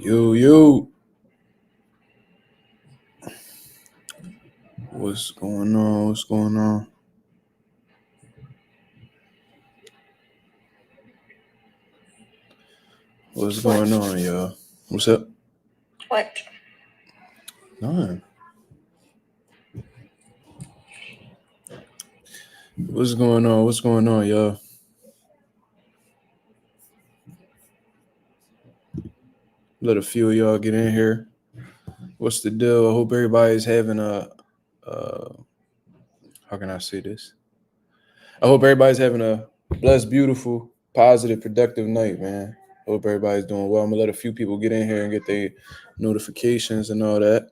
Yo, what's going on? What's going on? What's going on, y'all? What's up? What? None. What's going on? What's going on, y'all? Let a few of y'all get in here. What's the deal? I hope everybody's having how can I say this? I hope everybody's having a blessed, beautiful, positive, productive night, man. Hope everybody's doing well. I'm gonna let a few people get in here and get their notifications and all that.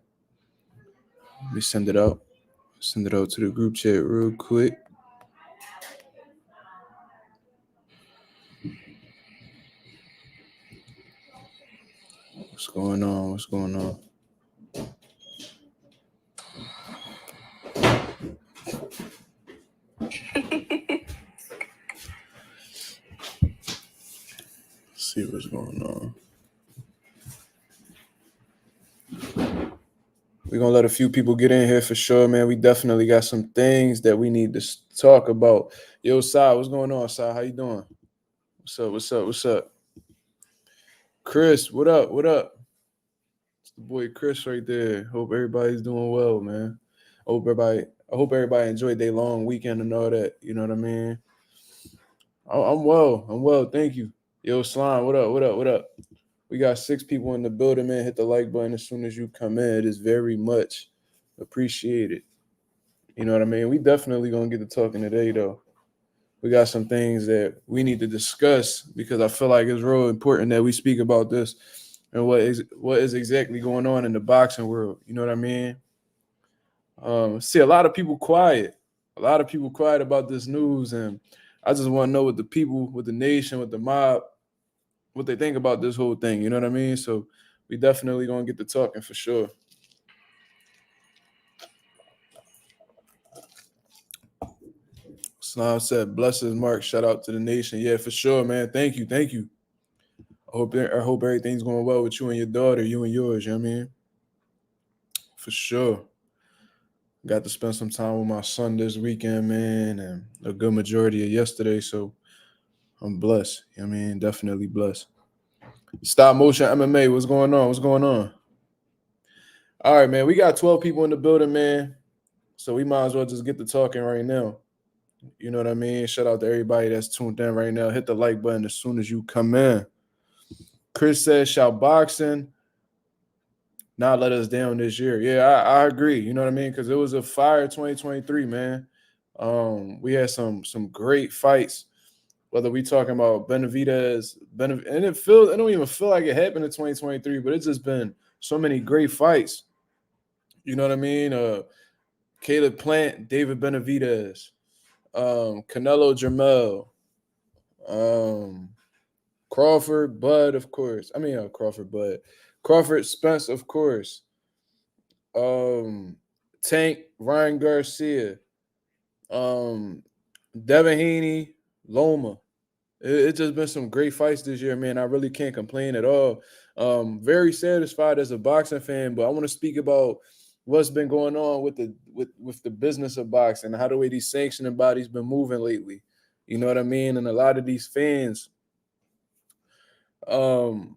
Let me send it out. Send it out to the group chat real quick. What's going on? What's going on? See what's going on. We're going to let a few people get in here for sure, man. We definitely got some things that we need to talk about. Yo, Sai, what's going on, Sai? How you doing? What's up? Chris, what up? It's the boy Chris right there. Hope everybody's doing well, man. I hope everybody enjoyed their long weekend and all that. You know what I mean? I'm well. Thank you. Yo, Slime, what up? We got 6 people in the building, man. Hit the like button as soon as you come in. It is very much appreciated. You know what I mean? We definitely gonna get to talking today, though. We got some things that we need to discuss because I feel like it's real important that we speak about this and what is exactly going on in the boxing world. You know what I mean? See, a lot of people quiet. A lot of people quiet about this news, and I just want to know what the people, with the nation, with the mob, what they think about this whole thing. You know what I mean? So we definitely gonna get to talking for sure. Slam said, "Blessings, Mark. Shout out to the nation. Yeah, for sure, man. Thank you. I hope everything's going well with you and your daughter, you and yours. You know what I mean? For sure. Got to spend some time with my son this weekend, man, and a good majority of yesterday. So I'm blessed. You know what I mean? Definitely blessed. Stop motion MMA. What's going on? All right, man. We got 12 people in the building, man. So we might as well just get to talking right now. You know what I mean? Shout out to everybody that's tuned in right now. Hit the like button as soon as you come in. Chris says, "Shall boxing not let us down this year?" Yeah, I agree. You know what I mean? Because it was a fire 2023, man. We had some great fights. Whether we talking about Benavidez, and it don't even feel like it happened in 2023, but it's just been so many great fights. You know what I mean? Caleb Plant, David Benavidez, Canelo Jermel, Crawford Bud, of course. Crawford Spence, of course. Tank Ryan Garcia, Devin Haney, Loma. It's just been some great fights this year, man. I really can't complain at all. Very satisfied as a boxing fan, but I want to speak about what's been going on with the business of boxing, how the way these sanctioning bodies been moving lately. You know what I mean? And a lot of these fans, being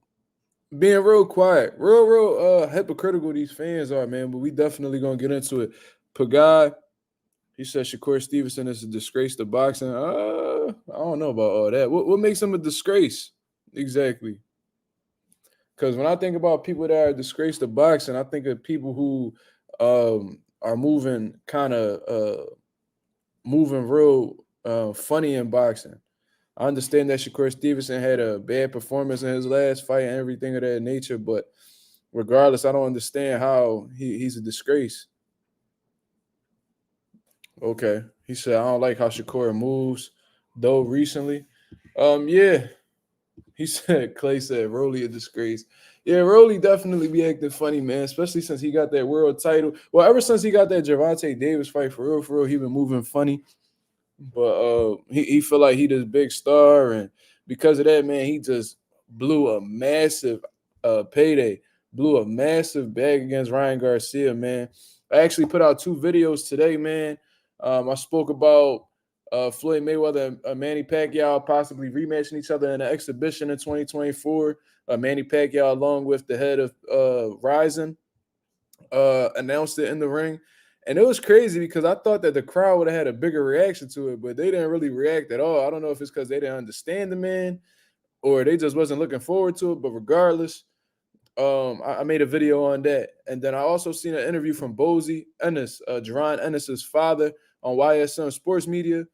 real quiet, real hypocritical these fans are, man. But we definitely gonna get into it. Pagad, he said Shakur Stevenson is a disgrace to boxing. I don't know about all that. What makes him a disgrace exactly? Because when I think about people that are a disgrace to boxing, I think of people who are moving real funny in boxing. I understand that Shakur Stevenson had a bad performance in his last fight and everything of that nature, but regardless, I don't understand how he's a disgrace. Okay. He said, I don't like how Shakur moves, though, recently. Yeah. He said, Clay said, Rolly a disgrace. Yeah, Rolly definitely be acting funny, man, especially since he got that world title. Well, ever since he got that Gervonta Davis fight, for real, he been moving funny. But he feel like he this big star, and because of that, man, he just blew a massive Payday blew a massive bag against Ryan Garcia, man. I actually put out 2 videos today, man. I spoke about Floyd Mayweather and Manny Pacquiao possibly rematching each other in an exhibition in 2024. Manny Pacquiao, along with the head of Ryzen, announced it in the ring. And it was crazy because I thought that the crowd would have had a bigger reaction to it, but they didn't really react at all. I don't know if it's because they didn't understand the man or they just wasn't looking forward to it. But regardless, I made a video on that. And then I also seen an interview from Bozy Ennis, Jerron Ennis's father, on YSM Sports Media.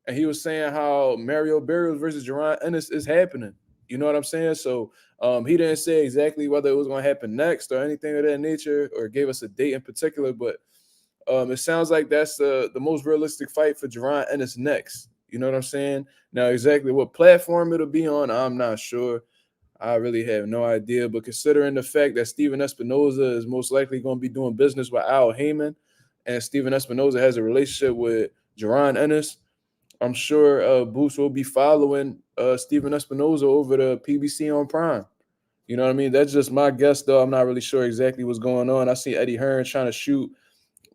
And he was saying how Mario Barrios versus Jerron Ennis is happening. You know what I'm saying? So he didn't say exactly whether it was going to happen next or anything of that nature, or gave us a date in particular. But it sounds like that's the most realistic fight for Jerron Ennis next. You know what I'm saying? Now, exactly what platform it'll be on, I'm not sure. I really have no idea. But considering the fact that Steven Espinoza is most likely going to be doing business with Al Heyman, and Steven Espinoza has a relationship with Jerron Ennis, I'm sure Boots will be following Steven Espinoza over to PBC on Prime. You know what I mean? That's just my guess, though. I'm not really sure exactly what's going on. I see Eddie Hearn trying to shoot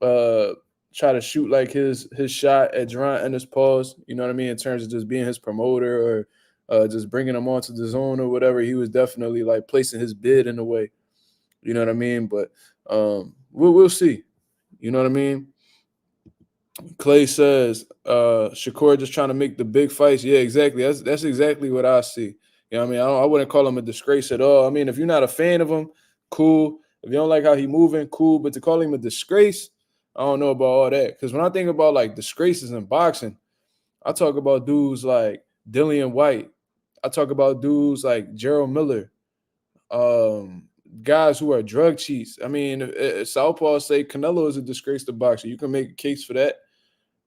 like his shot at Jerron Ennis pause. You know what I mean? In terms of just being his promoter or just bringing him onto the zone or whatever. He was definitely like placing his bid in a way. You know what I mean? But we'll see. You know what I mean? Clay says, Shakur just trying to make the big fights. Yeah, exactly. That's exactly what I see. You know what I mean? I wouldn't call him a disgrace at all. I mean, if you're not a fan of him, cool. If you don't like how he moving, cool. But to call him a disgrace, I don't know about all that. Because when I think about like disgraces in boxing, I talk about dudes like Dillian White. I talk about dudes like Gerald Miller. Guys who are drug cheats. I mean, if Southpaw say Canelo is a disgrace to boxing, you can make a case for that.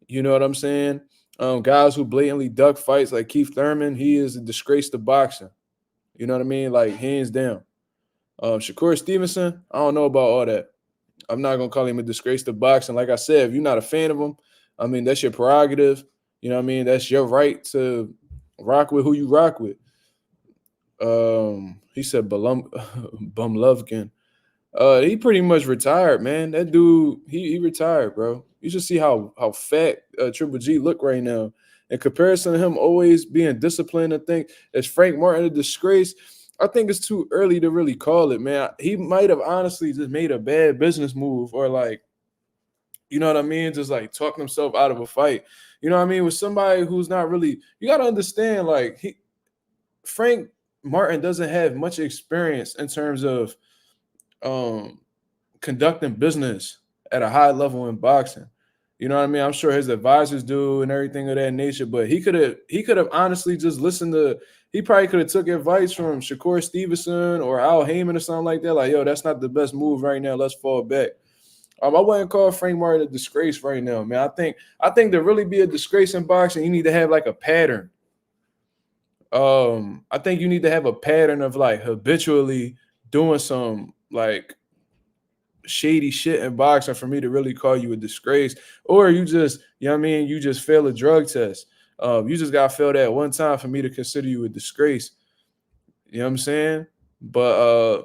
You know what I'm saying? Guys who blatantly duck fights like Keith Thurman, he is a disgrace to boxing. You know what I mean? Like, hands down. Shakur Stevenson, I don't know about all that. I'm not going to call him a disgrace to boxing. Like I said, if you're not a fan of him, I mean, that's your prerogative. You know what I mean? That's your right to rock with who you rock with. He said Bumlovkin. He pretty much retired, man. That dude, he retired, bro. You should see how fat Triple G look right now. In comparison to him always being disciplined, I think, is Frank Martin a disgrace? I think it's too early to really call it, man. He might have honestly just made a bad business move, or like, you know what I mean? Just like talking himself out of a fight. You know what I mean? With somebody who's not really, you got to understand, like, Frank Martin doesn't have much experience in terms of conducting business at a high level in boxing. You know what I mean? I'm sure his advisors do and everything of that nature, but he could have honestly just listened to, he probably could have took advice from Shakur Stevenson or Al Heyman or something like that. Like, yo, that's not the best move right now. Let's fall back. I wouldn't call Frank Martin a disgrace right now, man. I think to really be a disgrace in boxing, you need to have like a pattern. I think you need to have a pattern of like habitually doing some like shady shit in boxing for me to really call you a disgrace. Or you just, you know what I mean, you just fail a drug test. You just got failed at one time for me to consider you a disgrace. You know what I'm saying? But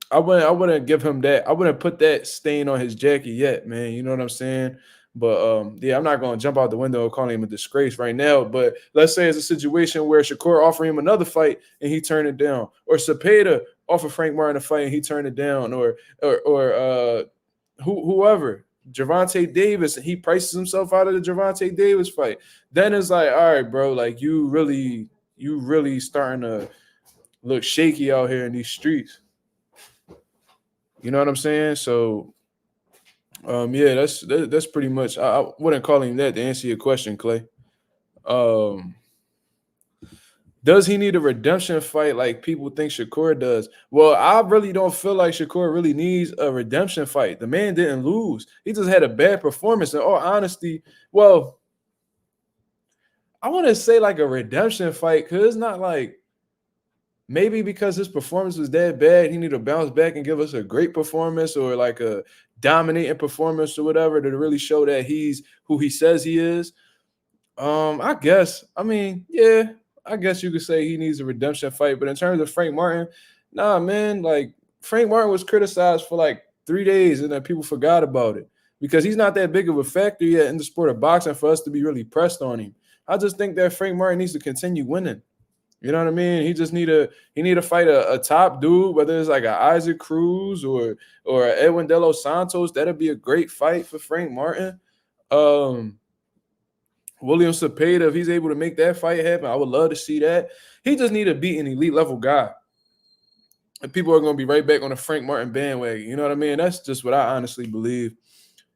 I wouldn't give him that. I wouldn't put that stain on his jacket yet, man. You know what I'm saying? But yeah, I'm not gonna jump out the window calling him a disgrace right now. But let's say it's a situation where Shakur offered him another fight and he turned it down, or Cepeda offered Frank Martin a fight and he turned it down, or whoever, Gervonta Davis, and he prices himself out of the Gervonta Davis fight. Then it's like, all right, bro, like you really starting to look shaky out here in these streets. You know what I'm saying? So yeah, that's pretty much. I wouldn't call him that to answer your question, Clay. Does he need a redemption fight like people think Shakur does? Well, I really don't feel like Shakur really needs a redemption fight. The man didn't lose. He just had a bad performance. In all honesty, well, I want to say like a redemption fight because it's not like, maybe because his performance was that bad, he need to bounce back and give us a great performance or like a dominating performance or whatever to really show that he's who he says he is. I guess. I mean, yeah, I guess you could say he needs a redemption fight. But in terms of Frank Martin, Nah, man, like Frank Martin was criticized for like 3 days and then people forgot about it because he's not that big of a factor yet in the sport of boxing for us to be really pressed on him. I just think that Frank Martin needs to continue winning. You know what I mean? He need to fight a top dude, whether it's like a Isaac Cruz or a Edwin De Los Santos. That'd be a great fight for Frank Martin. Um, William Cepeda, if he's able to make that fight happen, I would love to see that. He just need to beat an elite level guy. And people are going to be right back on the Frank Martin bandwagon. You know what I mean? That's just what I honestly believe.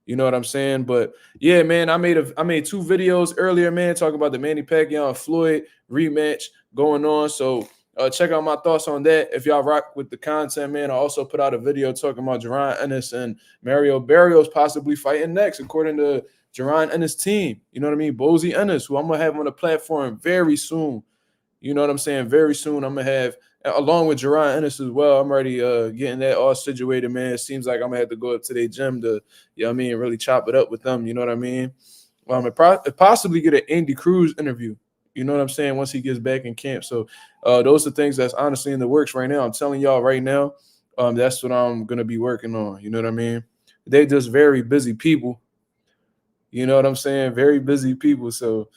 You know what I'm saying? But yeah, man, I made 2 videos earlier, man, talking about the Manny Pacquiao and Floyd rematch going on. So check out my thoughts on that. If y'all rock with the content, man, I also put out a video talking about Gervonta Ennis and Mario Barrios possibly fighting next, according to Gervonta Ennis' team. You know what I mean? Bozy Ennis, who I'm gonna have on the platform very soon. You know what I'm saying? Very soon, I'm gonna have along with Gervonta Ennis as well. I'm already getting that all situated, man. It seems like I'm gonna have to go up to their gym to, you know what I mean, really chop it up with them. You know what I mean? Possibly get an Andy Cruz interview. You know what I'm saying? Once he gets back in camp. So those are things that's honestly in the works right now. I'm telling y'all right now, that's what I'm gonna be working on. You know what I mean? They just very busy people. You know what I'm saying? Very busy people. So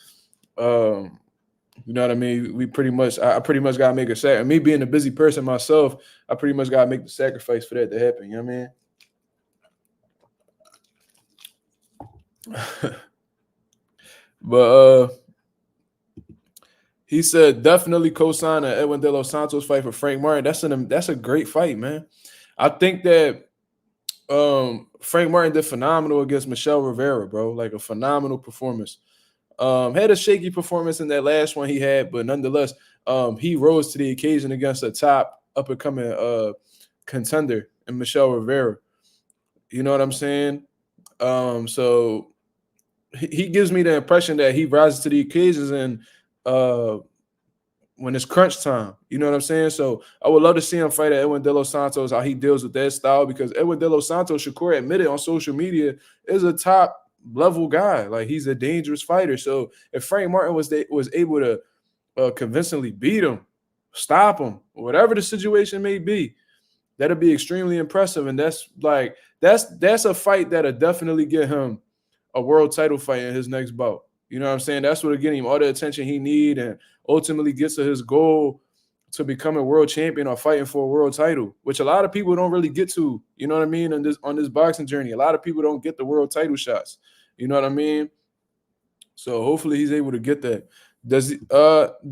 you know what I mean? I pretty much gotta make a sacrifice. Me being a busy person myself, I pretty much gotta make the sacrifice for that to happen. You know what I mean? But he said definitely co-sign an Edwin De Los Santos fight for Frank Martin. That's a great fight, man. I think that Frank Martin did phenomenal against Michelle Rivera, bro. Like a phenomenal performance. Had a shaky performance in that last one he had, but nonetheless, he rose to the occasion against a top up and coming contender in Michelle Rivera. You know what I'm saying? So he gives me the impression that he rises to the occasions and when it's crunch time. You know what I'm saying? So I would love to see him fight at Edwin De Los Santos, how he deals with that style, because Edwin De Los Santos, Shakur admitted on social media, is a top level guy. Like he's a dangerous fighter. So if Frank Martin was able to convincingly beat him, stop him, whatever the situation may be, that'd be extremely impressive. And that's a fight that'll definitely get him a world title fight in his next bout. You know what I'm saying? That's what'll get him all the attention he need and ultimately gets to his goal to become a world champion or fighting for a world title, which a lot of people don't really get to. You know what I mean? On this boxing journey, a lot of people don't get the world title shots. You know what I mean? So hopefully he's able to get that.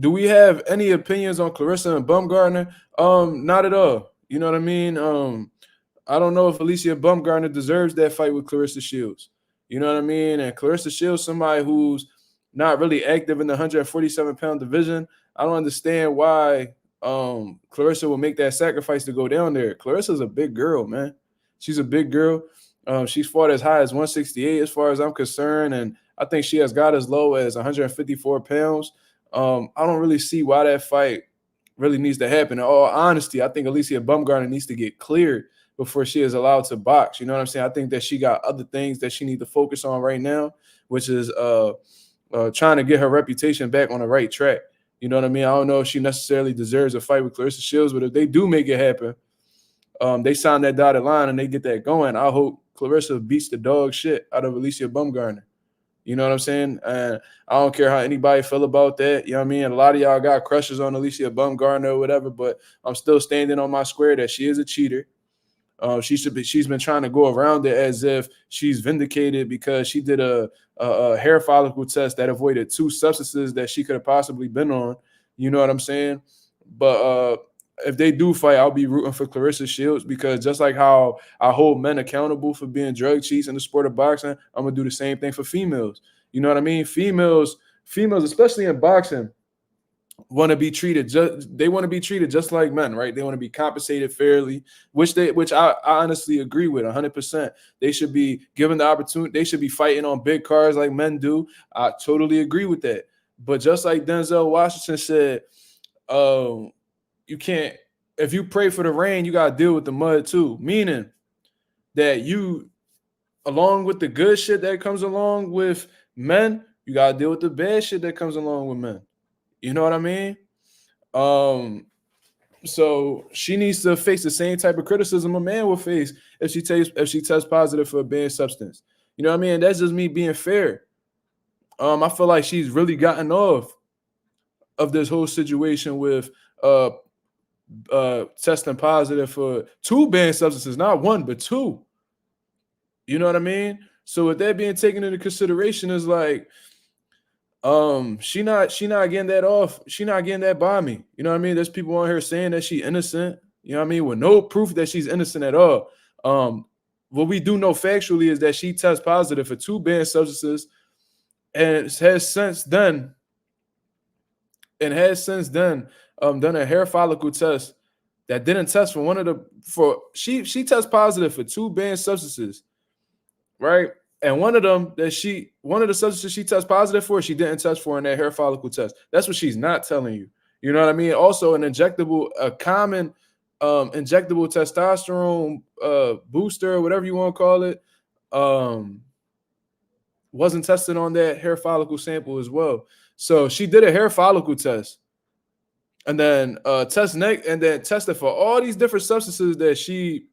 Do we have any opinions on Clarissa and Bumgarner? Not at all. You know what I mean? I don't know if Alicia Bumgarner deserves that fight with Clarissa Shields. You know what I mean? And Clarissa Shields, somebody who's not really active in the 147-pound division. I don't understand why Clarissa will make that sacrifice to go down there. Clarissa's a big girl, man. She's a big girl. She's fought as high as 168 as far as I'm concerned, and I think she has got as low as 154 pounds. I don't really see why that fight really needs to happen. In all honesty, I think Alicia Bumgarner needs to get cleared before she is allowed to box. You know what I'm saying? I think that she got other things that she needs to focus on right now, which is trying to get her reputation back on the right track. You know what I mean? I don't know if she necessarily deserves a fight with Clarissa Shields, but if they do make it happen, they sign that dotted line and they get that going, I hope Clarissa beats the dog shit out of Alicia Bumgarner. You know what I'm saying? And I don't care how anybody feel about that. You know what I mean? A lot of y'all got crushes on Alicia Bumgarner or whatever, but I'm still standing on my square that she is a cheater. She's been trying to go around it as if she's vindicated because she did a hair follicle test that avoided 2 substances that she could have possibly been on. You know what I'm saying? But if they do fight, I'll be rooting for Clarissa Shields because just like how I hold men accountable for being drug cheats in the sport of boxing, I'm gonna do the same thing for females. You know what I mean? Females, especially in boxing, want to be treated just like men, right? They want to be compensated fairly, which I honestly agree with 100%. They should be given the opportunity. They should be fighting on big cards like men do. I totally agree with that. But just like Denzel Washington said, you can't, if you pray for the rain, you got to deal with the mud too. Meaning that you, along with the good shit that comes along with men, you got to deal with the bad shit that comes along with men. You know what I mean? So she needs to face the same type of criticism a man will face if she tests positive for a banned substance. You know what I mean? That's just me being fair. I feel like she's really gotten off of this whole situation with uh testing positive for two banned substances, not one but two. You know what I mean? So with that being taken into consideration, is like she not getting that off. She not getting that by me. You know what I mean? There's people on here saying that she innocent. You know what I mean? With no proof that she's innocent at all. What we do know factually is that she tests positive for two banned substances and has since then done a hair follicle test that didn't test for one of the for she tests positive for two banned substances, right? And one of the substances she tests positive for, she didn't test for in that hair follicle test. That's what she's not telling you. You know what I mean? Also, a common injectable testosterone booster, whatever you want to call it, um, wasn't tested on that hair follicle sample as well. So she did a hair follicle test and then tested for all these different substances that she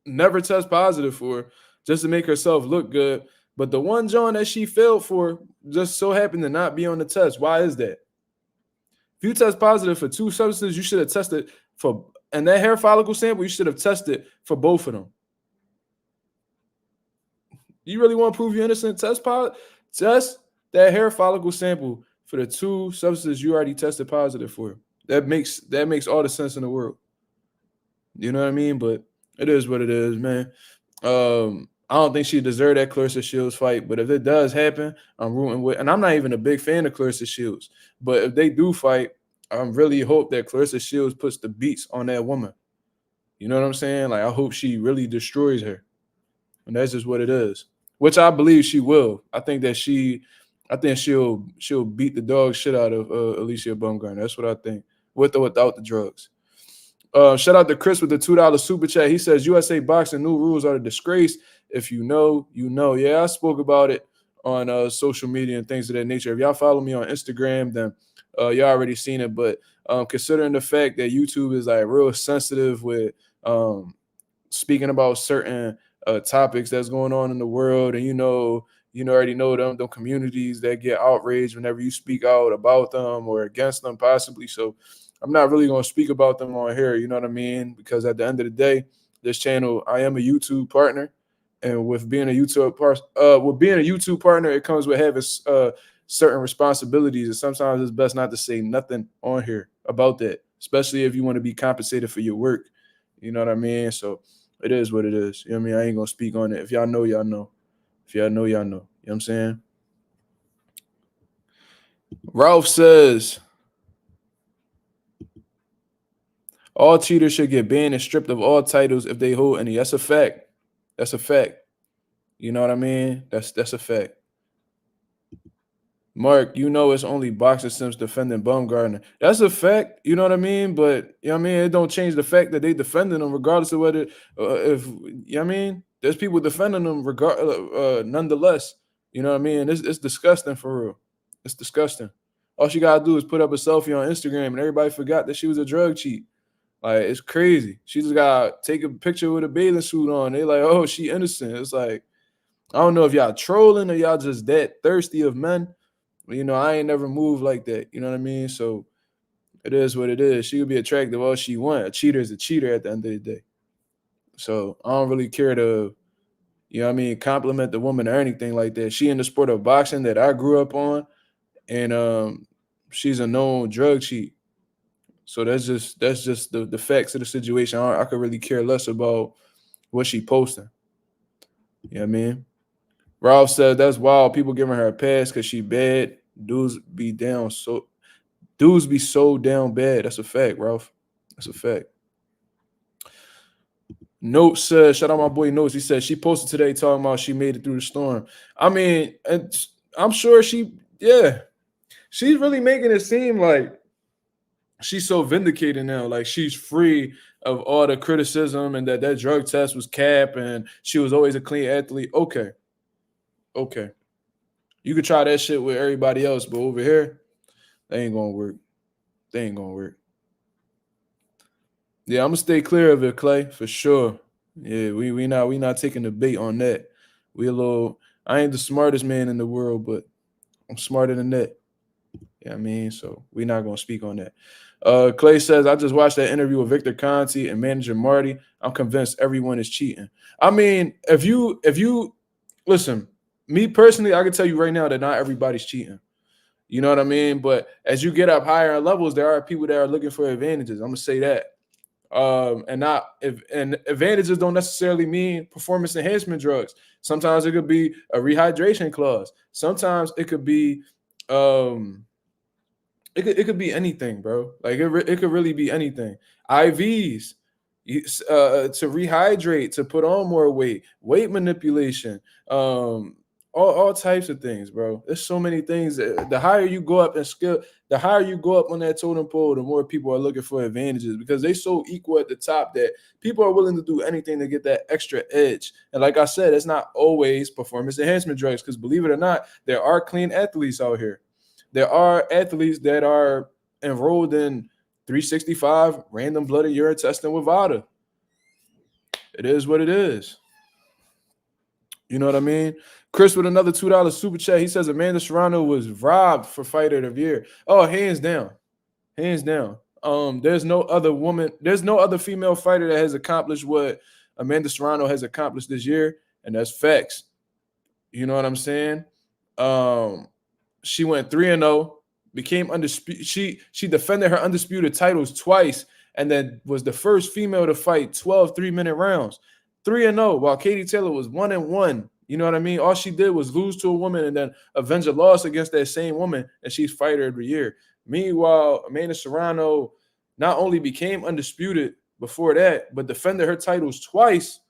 never test positive for, just to make herself look good. But the one joint that she failed for just so happened to not be on the test. Why is that? If you test positive for two substances, you should have tested for, and that hair follicle sample, you should have tested for both of them. You really want to prove you're innocent? Test that hair follicle sample for the two substances you already tested positive for. That makes all the sense in the world. You know what I mean? But it is what it is, man. I don't think she deserved that Clarissa Shields fight, but if it does happen, I'm rooting with. And I'm not even a big fan of Clarissa Shields, but if they do fight, I really hope that Clarissa Shields puts the beats on that woman. You know what I'm saying? Like, I hope she really destroys her, and that's just what it is. Which I believe she will. I think she'll beat the dog shit out of Alicia Baumgartner. That's what I think, with or without the drugs. Shout out to Chris with the $2 super chat. He says USA boxing new rules are a disgrace. If you know, you know. Yeah, I spoke about it on social media and things of that nature. If y'all follow me on Instagram, then y'all already seen it. But considering the fact that YouTube is like real sensitive with speaking about certain topics that's going on in the world, and already know them communities that get outraged whenever you speak out about them or against them, possibly. So I'm not really going to speak about them on here, you know what I mean? Because at the end of the day, this channel, I am a YouTube partner, and with being a YouTube partner, it comes with having certain responsibilities, and sometimes it's best not to say nothing on here about that, especially if you want to be compensated for your work. You know what I mean? So it is what it is. You know what I mean? I ain't gonna speak on it. If y'all know, y'all know. If y'all know, y'all know. You know what I'm saying? Ralph says all cheaters should get banned and stripped of all titles if they hold any. That's a fact. That's a fact. You know what I mean? That's a fact. Mark, it's only boxer Sims defending Baumgartner. That's a fact. You know what I mean? But you know what I mean? It don't change the fact that they defending them, regardless of whether if you know what I mean. There's people defending them nonetheless. You know what I mean? It's disgusting for real. It's disgusting. All she gotta do is put up a selfie on Instagram, and everybody forgot that she was a drug cheat. Like, it's crazy. She just gotta take a picture with a bathing suit on. They like, oh, she innocent. It's like, I don't know if y'all trolling or y'all just that thirsty of men. I ain't never moved like that. You know what I mean? So it is what it is. She could be attractive all she want. A cheater is a cheater at the end of the day. So I don't really care to, compliment the woman or anything like that. She in the sport of boxing that I grew up on, and she's a known drug cheat. So that's just the facts of the situation. I could really care less about what she posting. You know what I mean? Ralph said that's wild. People giving her a pass because she bad. Dudes be so down bad. That's a fact, Ralph. That's a fact. Notes says, shout out my boy Notes. He said she posted today talking about she made it through the storm. I mean, I'm sure she's really making it seem like she's so vindicated now. Like, she's free of all the criticism and that drug test was cap and she was always a clean athlete. Okay. You could try that shit with everybody else, but over here, they ain't gonna work. Yeah, I'm gonna stay clear of it, Clay, for sure. Yeah, we not taking the bait on that. We a little. I ain't the smartest man in the world, but I'm smarter than that. Yeah, I mean, so we're not gonna speak on that. Clay says, I just watched that interview with Victor Conti and manager Marty. I'm convinced everyone is cheating. I mean, if you listen, me personally, I can tell you right now that not everybody's cheating. You know what I mean? But as you get up higher in levels, there are people that are looking for advantages. I'm gonna say that. And not if and advantages don't necessarily mean performance enhancement drugs. Sometimes it could be a rehydration clause. Sometimes it could be um it could be anything, bro. Like it could really be anything. IVs to rehydrate, to put on more weight, weight manipulation, um, all types of things, bro. There's so many things. The higher you go up in skill, the higher you go up on that totem pole, the more people are looking for advantages because they so equal at the top that people are willing to do anything to get that extra edge. And like I said, it's not always performance enhancement drugs because believe it or not, there are clean athletes out here. There are athletes that are enrolled in 365 random blood and urine testing with VADA. It is what it is. You know what I mean? Chris with another $2 super chat. He says Amanda Serrano was robbed for fighter of the year. Oh, hands down. Hands down. There's no other woman, there's no other female fighter that has accomplished what Amanda Serrano has accomplished this year, and that's facts. You know what I'm saying? Um, she went 3-0, became undisputed. She defended her undisputed titles twice, and then was the first female to fight 12 3-minute rounds. 3-0, while Katie Taylor was 1-1. You know what I mean? All she did was lose to a woman and then avenge a loss against that same woman, and she's fighter of the year. Meanwhile, Amanda Serrano not only became undisputed before that, but defended her titles twice,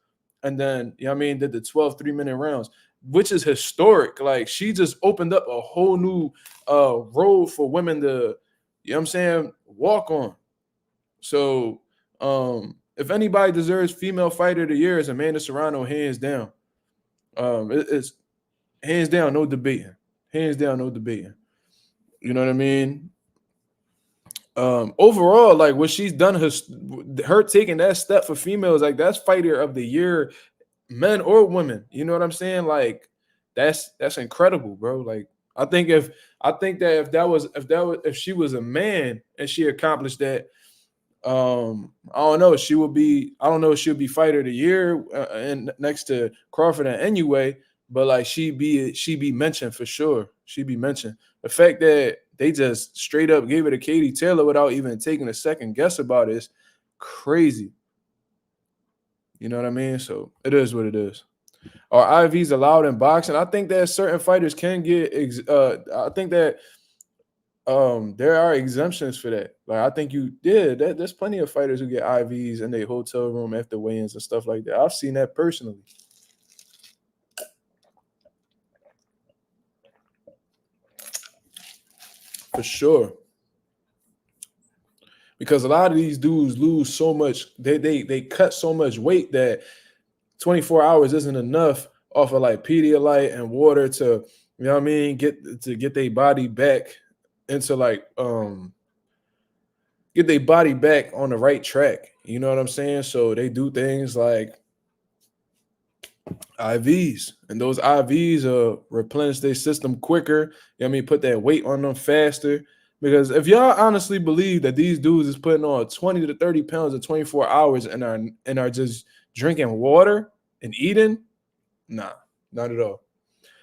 and then, you know what I mean, did the 12 3-minute rounds, which is historic. Like she just opened up a whole new road for women to, you know what I'm saying, walk on. So if anybody deserves female fighter of the year, it's Amanda Serrano, hands down. It's hands down, no debating. Hands down, no debating. You know what I mean? Overall, like what she's done, her taking that step for females, like that's fighter of the year, men or women. You know what I'm saying? Like that's incredible, bro. Like I think that if she was a man and she accomplished that, I don't know, I don't know if she'll be fighter of the year and next to Crawford and anyway, but like she be mentioned for sure. She'd be mentioned. The fact that they just straight up gave it to Katie Taylor without even taking a second guess about it is crazy. You know what I mean? So it is what it is. Are IVs allowed in boxing? I think that certain fighters can get. I think that there are exemptions for that. Like I think there's plenty of fighters who get IVs in their hotel room after weigh-ins and stuff like that. I've seen that personally. For sure. Because a lot of these dudes lose so much, they cut so much weight that 24 hours isn't enough off of like Pedialyte and water to, you know what I mean, get their body back into like get their body back on the right track. You know what I'm saying? So they do things like IVs, and those IVs replenish their system quicker. You know what I mean, put that weight on them faster. Because if y'all honestly believe that these dudes is putting on 20 to 30 pounds in 24 hours and are just drinking water and eating, nah, not at all.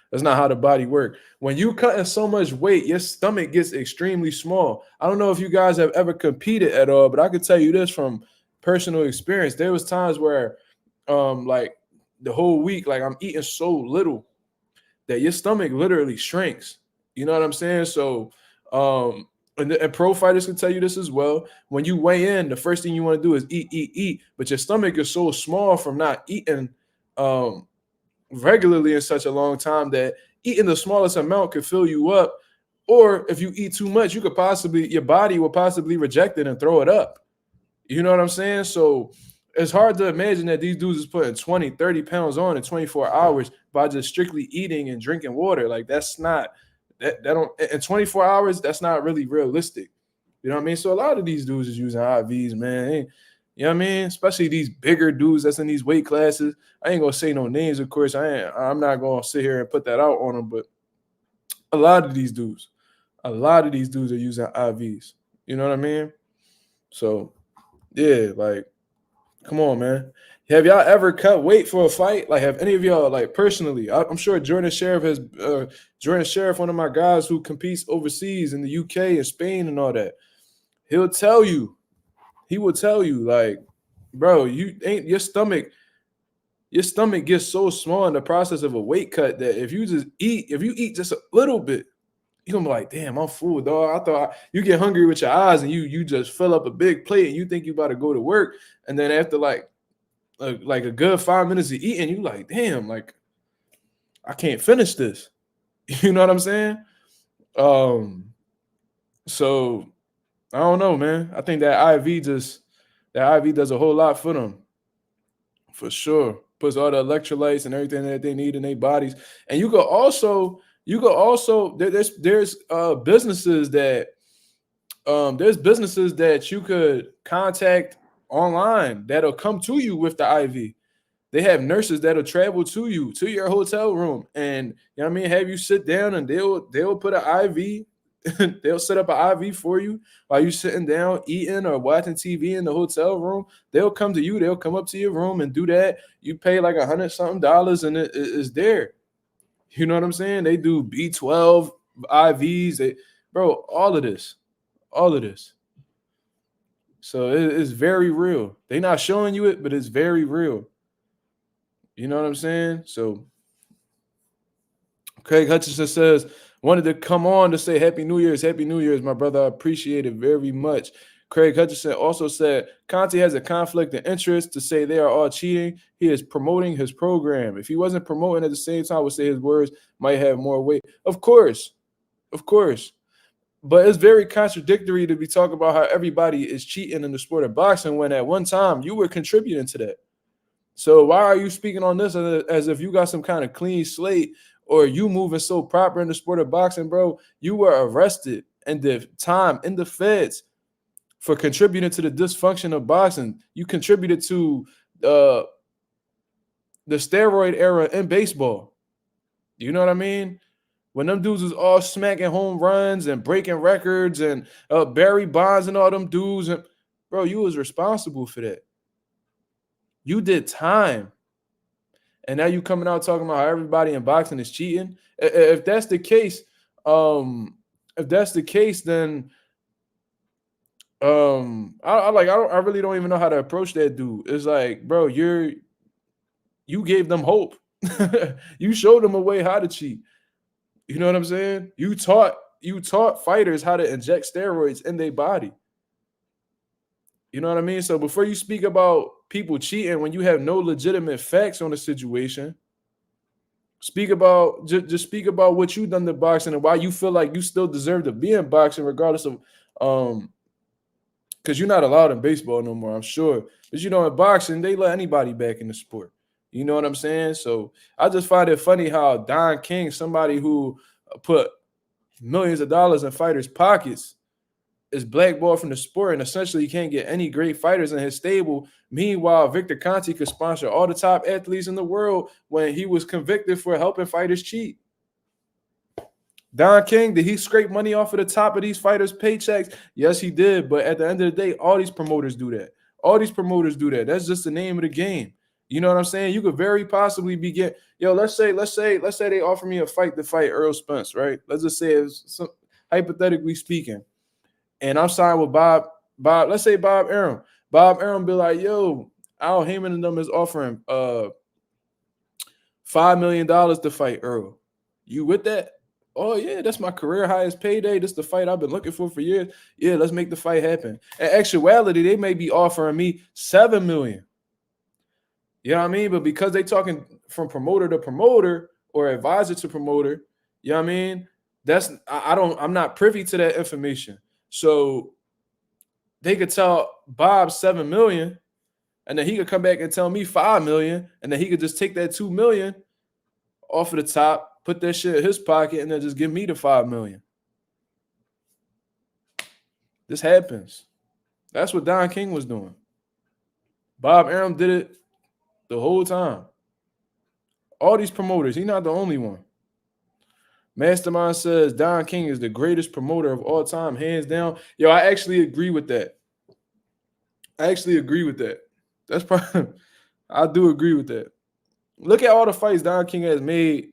That's not how the body works. When you cutting so much weight, your stomach gets extremely small. I don't know if you guys have ever competed at all, but I can tell you this from personal experience. There was times where like the whole week, like I'm eating so little that your stomach literally shrinks. You know what I'm saying? So and pro fighters can tell you this as well. When you weigh in, the first thing you want to do is eat, but your stomach is so small from not eating regularly in such a long time that eating the smallest amount could fill you up. Or if you eat too much, your body will possibly reject it and throw it up. You know what I'm saying? So it's hard to imagine that these dudes is putting 20, 30 pounds on in 24 hours by just strictly eating and drinking water. Like that's not that don't in 24 hours, that's not really realistic. You know what I mean? So a lot of these dudes is using IVs, man. You know what I mean? Especially these bigger dudes that's in these weight classes. I ain't gonna say no names, of course. I'm not gonna sit here and put that out on them, but a lot of these dudes, are using IVs. You know what I mean? So yeah, like, come on, man. Have y'all ever cut weight for a fight? Like, have any of y'all, like, personally? I'm sure Jordan Sheriff, one of my guys who competes overseas in the UK and Spain and all that. He'll tell you. He will tell you, like, bro, your stomach gets so small in the process of a weight cut that if you eat just a little bit, you're gonna be like, damn, I'm full, dog. You get hungry with your eyes and you just fill up a big plate and you think you about to go to work. And then after like a good 5 minutes of eating, you like, damn, like, I can't finish this. You know what I'm saying? So I don't know, man. I think that IV does a whole lot for them. For sure. Puts all the electrolytes and everything that they need in their bodies. And you could also there's businesses that you could contact online that'll come to you with the IV. They have nurses that'll travel to you to your hotel room and, you know what I mean, have you sit down and they'll put an IV. They'll set up an IV for you while you sitting down eating or watching TV in the hotel room. They'll come to you. They'll come up to your room and do that. You pay like $100-something and it's there. You know what I'm saying? They do B12 IVs. Bro, all of this. So it's very real. They're not showing you it, but it's very real. You know what I'm saying? So Craig Hutchinson says, wanted to come on to say Happy New Year's. Happy New Year's, my brother. I appreciate it very much. Craig Hutchinson also said, Conte has a conflict of interest to say they are all cheating. He is promoting his program. If he wasn't promoting at the same time, I would say his words might have more weight. Of course. But it's very contradictory to be talking about how everybody is cheating in the sport of boxing when at one time you were contributing to that. So why are you speaking on this as if you got some kind of clean slate or you moving so proper in the sport of boxing, bro? You were arrested and the time in the feds for contributing to the dysfunction of boxing. You contributed to the steroid era in baseball. You know what I mean? When them dudes was all smacking home runs and breaking records and Barry Bonds and all them dudes, and bro, you was responsible for that. You did time. And now you coming out talking about how everybody in boxing is cheating. If that's the case, then I really don't even know how to approach that dude. It's like, bro, you gave them hope. You showed them a way how to cheat. You know what I'm saying? You taught fighters how to inject steroids in their body. You know what I mean? So before you speak about people cheating when you have no legitimate facts on the situation, speak about what you've done to boxing and why you feel like you still deserve to be in boxing, regardless of because you're not allowed in baseball no more, I'm sure. But you know, in boxing, they let anybody back in the sport. You know what I'm saying? So I just find it funny how Don King, somebody who put millions of dollars in fighters' pockets, is blackballed from the sport and essentially he can't get any great fighters in his stable. Meanwhile, Victor Conte could sponsor all the top athletes in the world when he was convicted for helping fighters cheat. Don King, did he scrape money off of the top of these fighters' paychecks? Yes, he did. But at the end of the day, all these promoters do that. That's just the name of the game. You know what I'm saying? You could very possibly be let's say they offer me a fight to fight Errol Spence, right? Let's just say hypothetically speaking. And I'm signed with Bob, let's say Bob Arum. Bob Arum be like, yo, Al Heyman and them is offering $5 million to fight Earl. You with that? Oh, yeah, that's my career highest payday. This is the fight I've been looking for years. Yeah, let's make the fight happen. In actuality, they may be offering me $7 million. You know what I mean? But because they talking from promoter to promoter or advisor to promoter, you know what I mean? I'm not privy to that information. So they could tell Bob $7 million, and then he could come back and tell me $5 million, and then he could just take that $2 million off of the top, put that shit in his pocket, and then just give me the $5 million. This happens. That's what Don King was doing. Bob Arum did it the whole time. All these promoters, he's not the only one. Mastermind says Don King is the greatest promoter of all time, hands down. Yo, I actually agree with that. That's probably I do agree with that. Look at all the fights Don King has made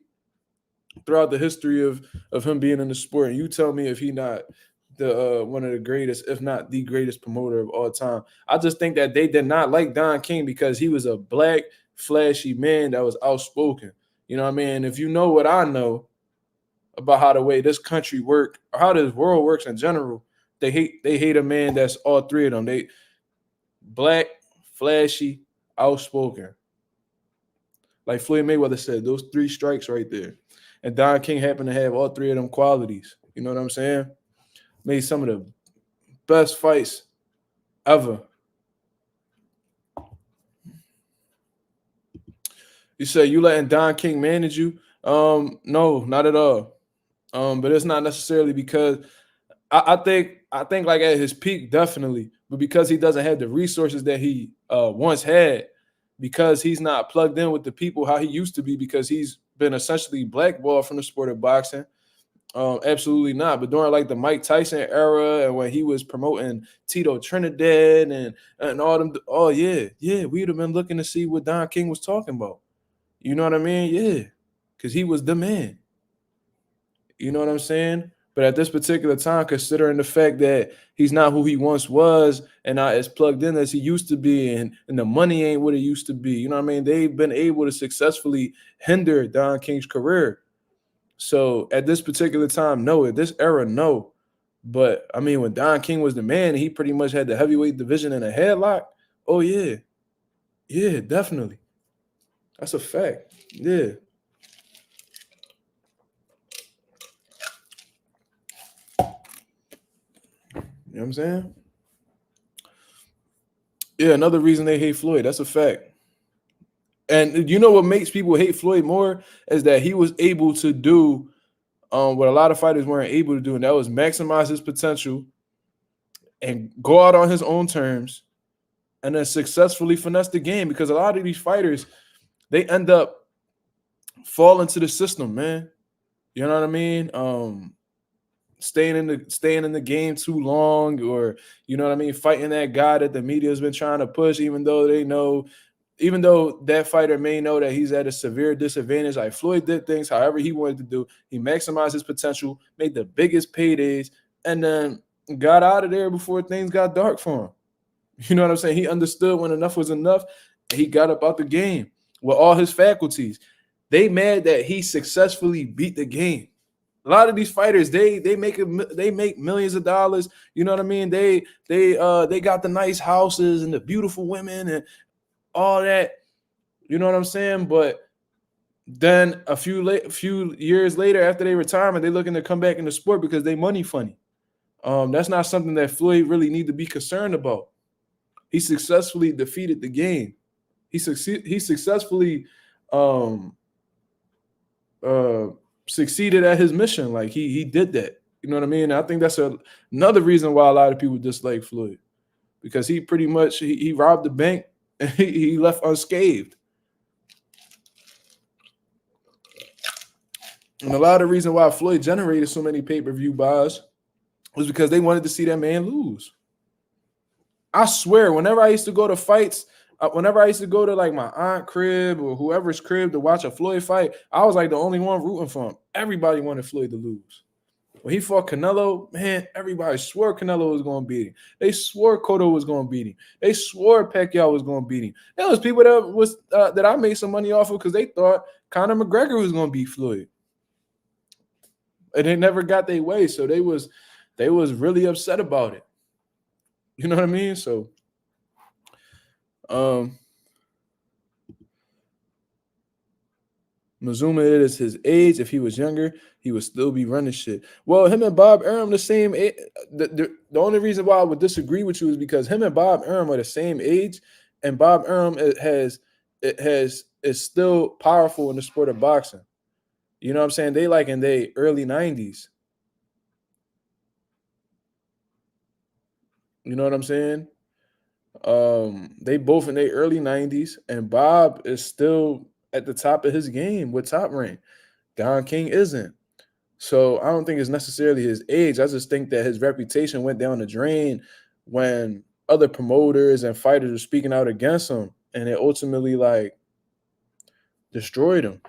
throughout the history of him being in the sport, and you tell me if he not the one of the greatest, if not the greatest promoter of all time. I just think that they did not like Don King because he was a black, flashy man that was outspoken. You know what I mean? If you know what I know about how the way this country work or how this world works in general, they hate a man that's all three of them. They black, flashy, outspoken. Like Floyd Mayweather said, those three strikes right there. And Don King happened to have all three of them qualities. You know what I'm saying? Made some of the best fights ever. You say you letting Don King manage you? No, not at all. But it's not necessarily because I think like at his peak, definitely, but because he doesn't have the resources that he once had, because he's not plugged in with the people how he used to be, because he's been essentially blackballed from the sport of boxing. Absolutely not. But during like the Mike Tyson era and when he was promoting Tito Trinidad and all them, oh yeah, we'd have been looking to see what Don King was talking about. You know what I mean? Yeah, because he was the man. You know what I'm saying? But at this particular time, considering the fact that he's not who he once was and not as plugged in as he used to be, and the money ain't what it used to be, you know what I mean? They've been able to successfully hinder Don King's career. So at this particular time, no. At this era, no. But I mean, when Don King was the man, he pretty much had the heavyweight division in a headlock. Oh yeah, yeah, definitely. That's a fact. Yeah. You know what I'm saying? Yeah, another reason they hate Floyd. That's a fact. And you know what makes people hate Floyd more is that he was able to do what a lot of fighters weren't able to do, and that was maximize his potential and go out on his own terms and then successfully finesse the game. Because a lot of these fighters, they end up falling to the system, man. You know what I mean? Staying in the game too long, or you know what I mean, fighting that guy that the media has been trying to push, even though that fighter may know that he's at a severe disadvantage. Like Floyd did things however he wanted to do. He maximized his potential, made the biggest paydays, and then got out of there before things got dark for him. You know what I'm saying? He understood when enough was enough, and he got up out the game with all his faculties. They mad that he successfully beat the game. A lot of these fighters, they make millions of dollars. You know what I mean? They got the nice houses and the beautiful women and all that. You know what I'm saying? But then a few years later, after they retirement, they looking to come back in the sport because they money funny. That's not something that Floyd really need to be concerned about. He successfully defeated the game. He successfully um, uh, succeeded at his mission. Like he did that. You know what I mean? I think that's another reason why a lot of people dislike Floyd, because he pretty much he robbed the bank and he left unscathed. And a lot of reason why Floyd generated so many pay-per-view buys was because they wanted to see that man lose. I swear, whenever I used to go to fights, whenever I used to go to like my aunt crib or whoever's crib to watch a Floyd fight, I was like the only one rooting for him. Everybody wanted Floyd to lose. When he fought Canelo, man, everybody swore Canelo was going to beat him. They swore Cotto was going to beat him. They swore Pacquiao was going to beat him. There was people that I made some money off of because they thought Conor McGregor was going to beat Floyd, and they never got their way. So they was really upset about it. You know what I mean? So, Mazuma, it is his age. If he was younger, he would still be running shit. Well, him and Bob Arum the same age. The only reason why I would disagree with you is because him and Bob Arum are the same age, and Bob Arum is still powerful in the sport of boxing. You know what I'm saying? They like in their early 90s. You know what I'm saying? They both in their early 90s, and Bob is still at the top of his game with Top Rank. Don King isn't. So I don't think it's necessarily his age. I just think that his reputation went down the drain when other promoters and fighters were speaking out against him, and it ultimately like destroyed him.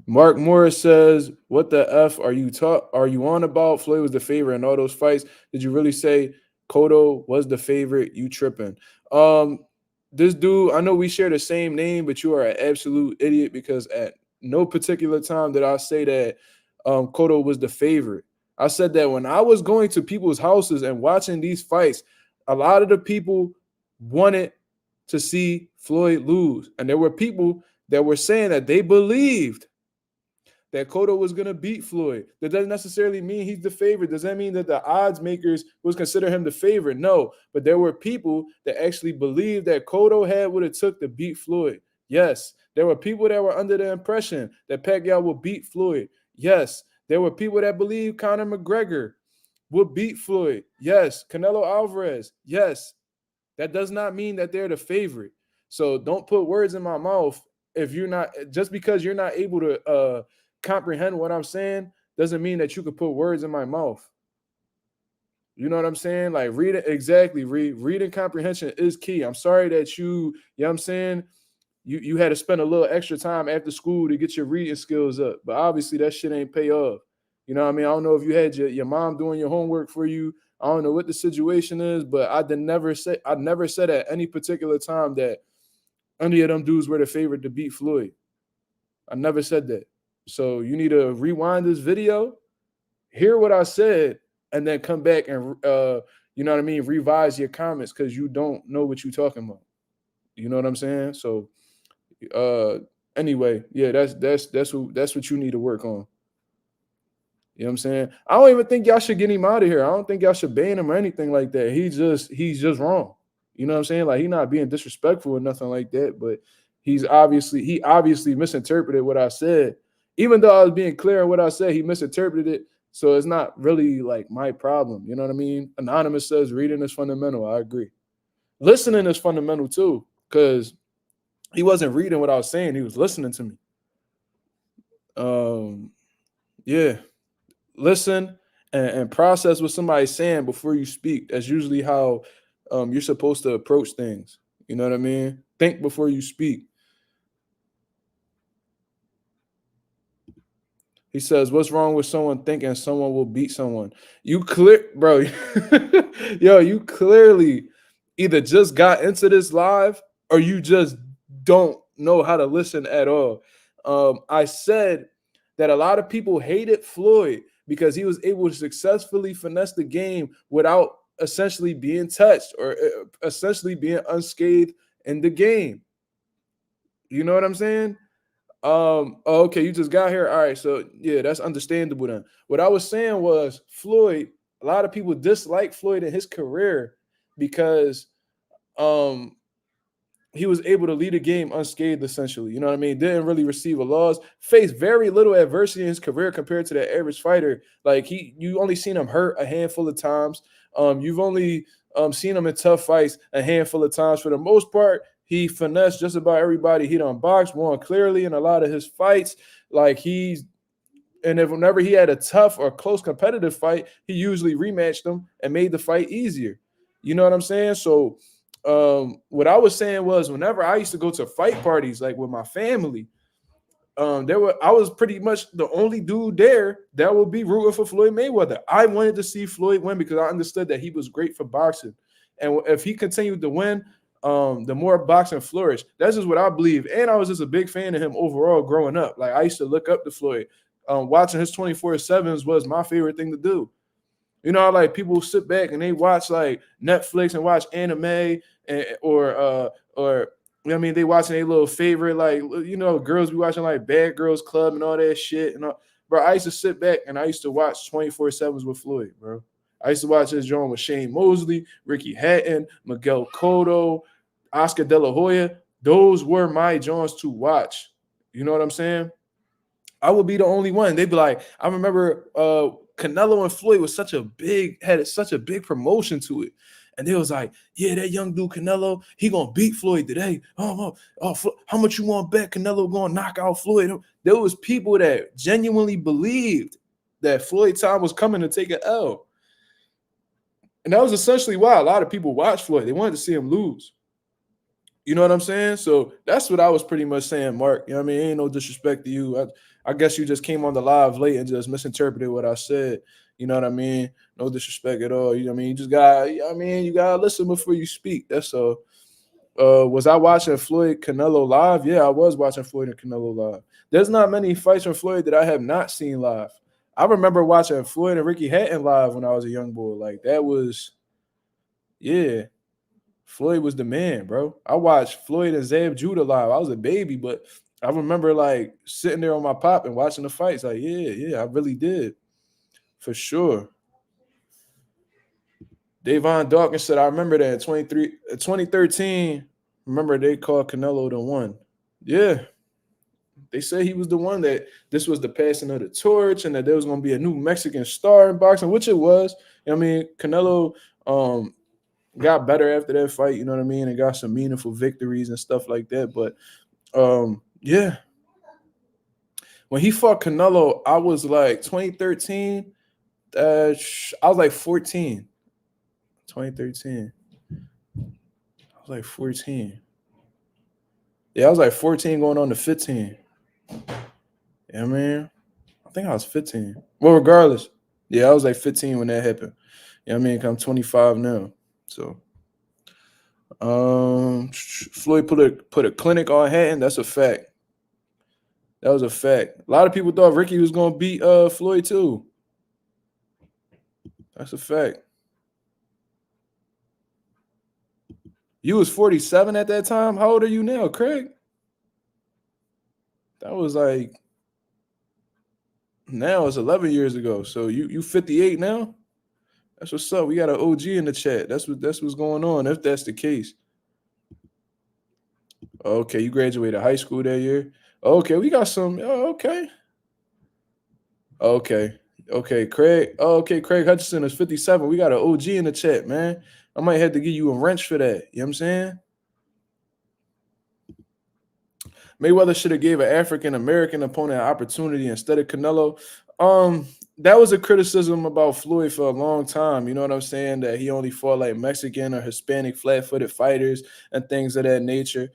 Mark Morris says, "What the f are you Are you on about? Floyd was the favorite in all those fights. Did you really say Cotto was the favorite? You tripping?" Um, this dude, I know we share the same name, but you are an absolute idiot because at no particular time did I say that Cotto was the favorite. I said that when I was going to people's houses and watching these fights, a lot of the people wanted to see Floyd lose, and there were people that were saying that they believed that Cotto was going to beat Floyd. That doesn't necessarily mean he's the favorite. Does that mean that the odds makers was consider him the favorite? No, but there were people that actually believed that Cotto had what it took to beat Floyd. Yes, there were people that were under the impression that Pacquiao would beat Floyd. Yes, there were people that believed Conor McGregor would beat Floyd. Yes, Canelo Alvarez. Yes, that does not mean that they're the favorite. So don't put words in my mouth if you're not just because you're not able to comprehend what I'm saying doesn't mean that you could put words in my mouth. You know what I'm saying? Like reading exactly, reading comprehension is key. I'm sorry that you know what I'm saying, you had to spend a little extra time after school to get your reading skills up. But obviously that shit ain't pay off. You know what I mean? I don't know if you had your mom doing your homework for you. I don't know what the situation is, but I never said at any particular time that any of them dudes were the favorite to beat Floyd. I never said that. So you need to rewind this video, hear what I said, and then come back and you know what I mean, revise your comments because you don't know what you're talking about. You know what I'm saying? So uh anyway, yeah, that's what you need to work on. You know what I'm saying? I don't even think y'all should get him out of here. I don't think y'all should ban him or anything like that. He's just wrong. You know what I'm saying? Like he's not being disrespectful or nothing like that, but he obviously misinterpreted what I said. Even though I was being clear on what I said, he misinterpreted it. So it's not really like my problem. You know what I mean? Anonymous says reading is fundamental. I agree. Listening is fundamental too, because he wasn't reading what I was saying, he was listening to me. Yeah. Listen and process what somebody's saying before you speak. That's usually how you're supposed to approach things. You know what I mean? Think before you speak. He says, "What's wrong with someone thinking someone will beat someone?" You clear, bro. Yo, you clearly either just got into this live or you just don't know how to listen at all. I said that a lot of people hated Floyd because he was able to successfully finesse the game without essentially being touched or essentially being unscathed in the game. You know what I'm saying? Okay, you just got here. All right, so yeah, that's understandable then. What I was saying was Floyd, a lot of people dislike Floyd in his career because um he was able to lead a game unscathed, essentially. You know what I mean? Didn't really receive a loss, faced very little adversity in his career compared to the average fighter. Like you only seen him hurt a handful of times. You've only seen him in tough fights a handful of times. For the most part, he finessed just about everybody he done boxed, won clearly in a lot of his fights. Like whenever he had a tough or close competitive fight, he usually rematched them and made the fight easier. You know what I'm saying? So what I was saying was whenever I used to go to fight parties like with my family, I was pretty much the only dude there that would be rooting for Floyd Mayweather. I wanted to see Floyd win because I understood that he was great for boxing. And if he continued to win, the more boxing flourished. That's just what I believe. And I was just a big fan of him overall growing up. Like I used to look up to Floyd. Watching his 24/7s was my favorite thing to do. You know, like people sit back and they watch like Netflix and watch anime or you know what I mean, they watching a little favorite, like you know, girls be watching like Bad Girls Club and all that shit. And all. Bro, I used to sit back and I used to watch 24/7s with Floyd, bro. I used to watch his joint with Shane Mosley, Ricky Hatton, Miguel Cotto, Oscar De La Hoya. Those were my joints to watch. You know what I'm saying? I would be the only one. They'd be like, I remember Canelo and Floyd was had such a big promotion to it. And they was like, yeah, that young dude Canelo, he gonna beat Floyd today. How much you want to bet Canelo gonna knock out Floyd? There was people that genuinely believed that Floyd time was coming to take an L. And that was essentially why a lot of people watched Floyd. They wanted to see him lose. You know what I'm saying? So that's what I was pretty much saying, Mark. You know what I mean? Ain't no disrespect to you. I guess you just came on the live late and just misinterpreted what I said. You know what I mean? No disrespect at all. You know what I mean? You gotta listen before you speak. That's all. Was I watching Floyd Canelo live? Yeah, I was watching Floyd and Canelo live. There's not many fights from Floyd that I have not seen live. I remember watching Floyd and Ricky Hatton live when I was a young boy. Like that was, yeah. Floyd was the man, bro. I watched Floyd and Zab Judah live. I was a baby, but I remember like sitting there on my pop and watching the fights. Like, yeah, I really did. For sure. Davon Dawkins said, I remember that in 2013. Remember they called Canelo the one. Yeah. They said he was the one, that this was the passing of the torch and that there was going to be a new Mexican star in boxing, which it was. I mean, Canelo got better after that fight, you know what I mean, and got some meaningful victories and stuff like that. But yeah, when he fought Canelo, I was like 2013. I was like 14. 2013. I was like 14. Yeah, I was like 14 going on to 15. Yeah, man. I think I was 15. Well, regardless. Yeah, I was like 15 when that happened. Yeah, I mean, I'm 25 now. So Floyd put a clinic on Hatton. That's a fact. That was a fact. A lot of people thought Ricky was gonna beat Floyd too. That's a fact. You was 47 at that time. How old are you now, Craig? That was like, now it's 11 years ago. So you 58 now? That's what's up. We got an OG in the chat. That's what's going on, if that's the case. Okay, you graduated high school that year. Okay, we got some. Oh, okay. Okay, Craig. Oh, okay, Craig Hutchinson is 57. We got an OG in the chat, man. I might have to give you a wrench for that. You know what I'm saying? Mayweather should have gave an African American opponent an opportunity instead of Canelo. That was a criticism about Floyd for a long time. You know what I'm saying? That he only fought like Mexican or Hispanic flat-footed fighters and things of that nature.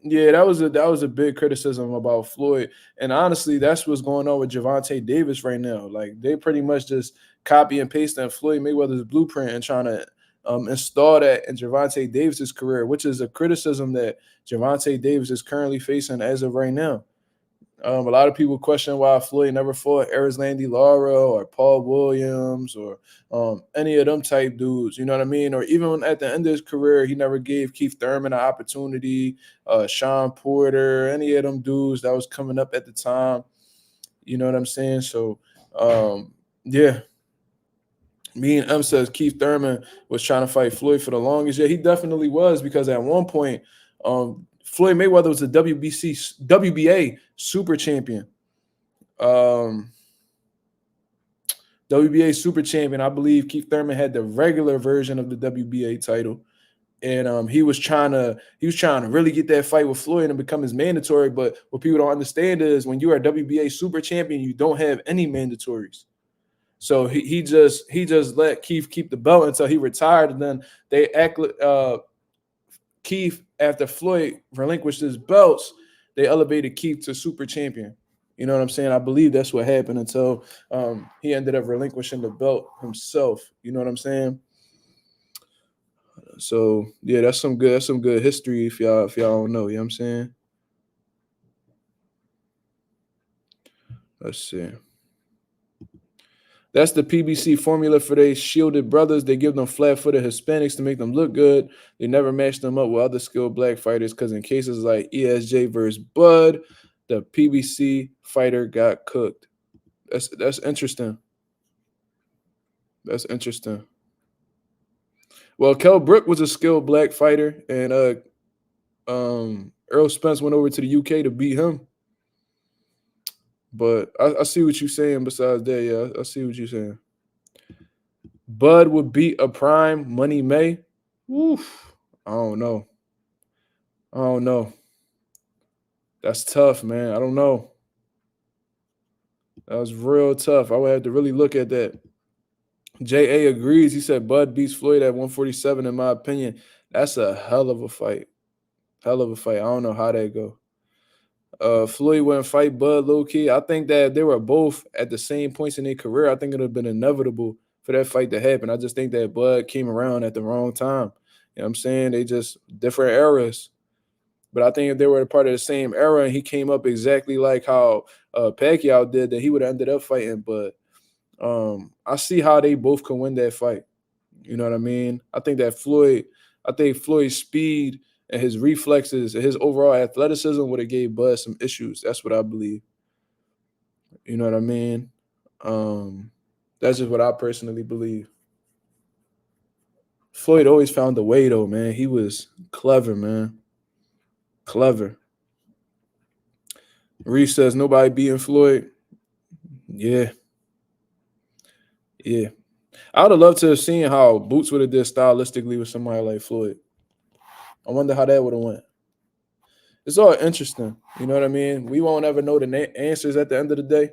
Yeah, that was a big criticism about Floyd. And honestly, that's what's going on with Gervonta Davis right now. Like they pretty much just copy and paste on Floyd Mayweather's blueprint and trying to install that in Gervonta Davis's career, which is a criticism that Gervonta Davis is currently facing as of right now. A lot of people question why Floyd never fought Erislandy Lara or Paul Williams or any of them type dudes, you know what I mean? Or even at the end of his career, he never gave Keith Thurman an opportunity, Sean Porter, any of them dudes that was coming up at the time. You know what I'm saying? So, yeah. Me and M says Keith Thurman was trying to fight Floyd for the longest. Yeah, he definitely was, because at one point, Floyd Mayweather was a WBA super champion. WBA super champion. I believe Keith Thurman had the regular version of the WBA title. And he was trying to really get that fight with Floyd and become his mandatory. But what people don't understand is when you are a WBA super champion, you don't have any mandatories. So he just let Keith keep the belt until he retired, and then they Keith, after Floyd relinquished his belts, they elevated Keith to super champion. You know what I'm saying? I believe that's what happened until he ended up relinquishing the belt himself. You know what I'm saying? So yeah, that's some good history if y'all don't know. You know what I'm saying? Let's see. That's the PBC formula for they shielded brothers. They give them flat-footed Hispanics to make them look good. They never match them up with other skilled black fighters because in cases like ESJ versus Bud, the PBC fighter got cooked. That's interesting. That's interesting. Well, Kell Brook was a skilled black fighter, and Errol Spence went over to the UK to beat him. But I see what you're saying. Besides that, yeah, I see what you're saying. Bud would beat a prime Money May. Oof. I don't know. I don't know. That's tough, man. I don't know. That was real tough. I would have to really look at that. JA agrees. He said Bud beats Floyd at 147, in my opinion. That's a hell of a fight. Hell of a fight. I don't know how that go. Floyd wouldn't fight Bud low key. I think that they were both at the same points in their career. I think it would have been inevitable for that fight to happen. I just think that Bud came around at the wrong time. You know what I'm saying? They just different eras. But I think if they were a part of the same era and he came up exactly like how Pacquiao did, that he would have ended up fighting. But I see how they both can win that fight. You know what I mean? I think Floyd's speed and his reflexes and his overall athleticism would have gave Bud some issues. That's what I believe. You know what I mean? Um, that's just what I personally believe. Floyd always found a way though, man. He was clever, man. Clever. Reese says nobody beating Floyd. Yeah, yeah. I would have loved to have seen how Boots would have did stylistically with somebody like Floyd. I wonder how that would have went. It's all interesting. You know what I mean? We won't ever know the answers at the end of the day.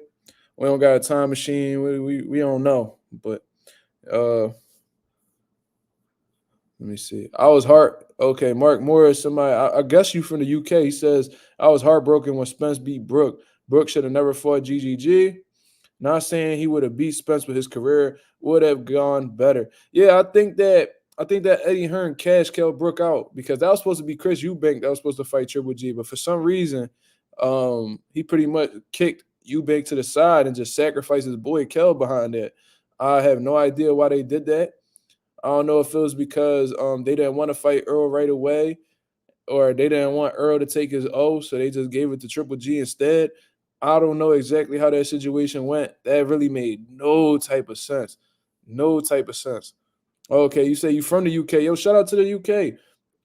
We don't got a time machine. We don't know. But let me see. I was heart. Okay, Mark Morris. Somebody. I guess you from the UK. He says I was heartbroken when Spence beat Brook. Brook should have never fought GGG. Not saying he would have beat Spence, but his career would have gone better. Yeah, I think that Eddie Hearn cashed Kell Brook out because that was supposed to be Chris Eubank that was supposed to fight Triple G, but for some reason, he pretty much kicked Eubank to the side and just sacrificed his boy Kell behind that. I have no idea why they did that. I don't know if it was because they didn't want to fight Earl right away or they didn't want Earl to take his O, so they just gave it to Triple G instead. I don't know exactly how that situation went. That really made no type of sense. No type of sense. Okay, you say you from the UK. Yo, shout out to the UK.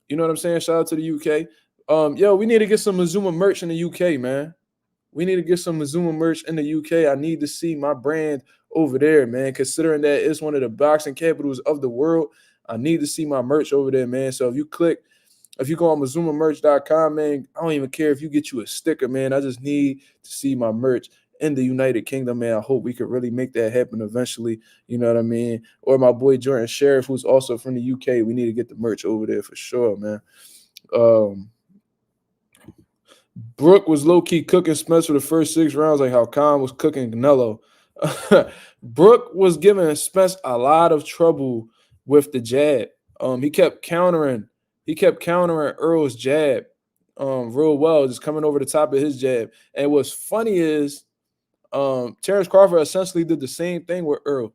You know what I'm saying? Shout out to the UK. Yo, we need to get some Mazuma merch in the UK, man. We need to get some Mazuma merch in the UK. I need to see my brand over there, man. Considering that it's one of the boxing capitals of the world, I need to see my merch over there, man. So if you go on MazumaMerch.com, man, I don't even care if you get you a sticker, man. I just need to see my merch in the United Kingdom, man. I hope we could really make that happen eventually. You know what I mean? Or my boy Jordan Sheriff, who's also from the UK. We need to get the merch over there for sure, man. Brooke was low-key cooking Spence for the first 6 rounds, like how Khan was cooking Canelo. Brooke was giving Spence a lot of trouble with the jab. He kept countering. He kept countering Earl's jab real well, just coming over the top of his jab. And what's funny is Terrence Crawford essentially did the same thing with Earl.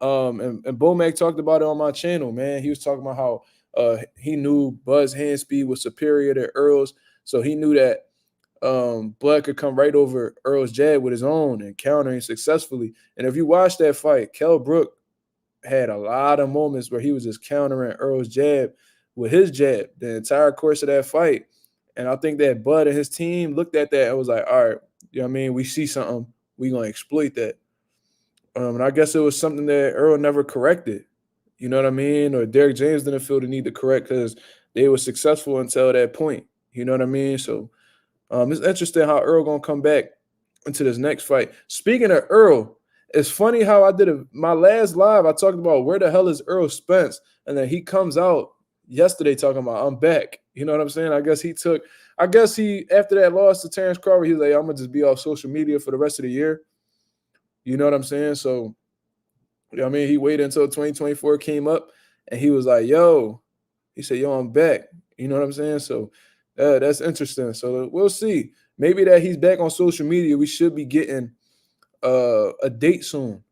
And Bomac talked about it on my channel, man. He was talking about how he knew Bud's hand speed was superior to Earl's. So he knew that Bud could come right over Earl's jab with his own and countering successfully. And if you watch that fight, Kell Brook had a lot of moments where he was just countering Earl's jab with his jab the entire course of that fight. And I think that Bud and his team looked at that and was like, all right, you know what I mean? We see something. We're going to exploit that. And I guess it was something that Earl never corrected. You know what I mean? Or Derek James didn't feel the need to correct because they were successful until that point. You know what I mean? So it's interesting how Earl gonna come back into this next fight. Speaking of Earl, it's funny how I did my last live. I talked about where the hell is Errol Spence, and then he comes out yesterday talking about I'm back. You know what I'm saying? I guess he after that loss to Terrence Crawford, he was like, I'm gonna just be off social media for the rest of the year. You know what I'm saying? So, you know what I mean, he waited until 2024 came up, and he was like, "Yo," he said, "Yo, I'm back." You know what I'm saying? So. That's interesting. So we'll see. Maybe that he's back on social media. We should be getting a date soon.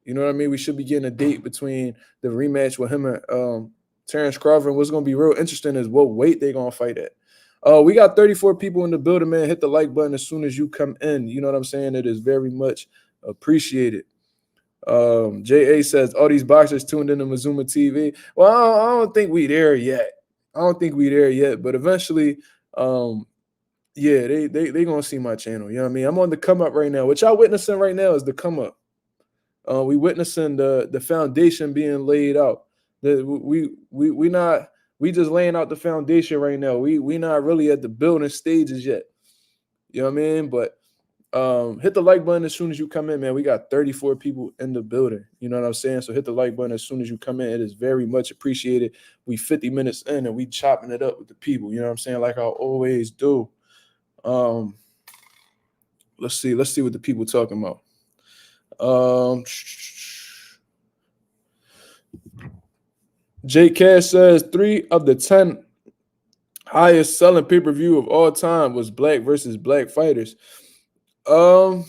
You know what I mean? We should be getting a date between the rematch with him and Terrence Crawford. And what's going to be real interesting is what weight they're going to fight at. We got 34 people in the building, man. Hit the like button as soon as you come in. You know what I'm saying? It is very much appreciated. JA says, all these boxers tuned into Mazuma TV. Well, I don't think we there yet. But eventually, Yeah, they gonna see my channel. You know what I mean? I'm on the come up right now. What y'all witnessing right now is the come up. We witnessing the foundation being laid out. We not we just laying out the foundation right now. We not really at the building stages yet. You know what I mean? But hit the like button as soon as you come in, man. We got 34 people in the building. You know what I'm saying? So hit the like button as soon as you come in. It is very much appreciated. We 50 minutes in and we chopping it up with the people. You know what I'm saying? Like I always do. Um, let's see what the people talking about. J Cash says 3 of the 10 highest selling pay-per-view of all time was black versus black fighters. Um,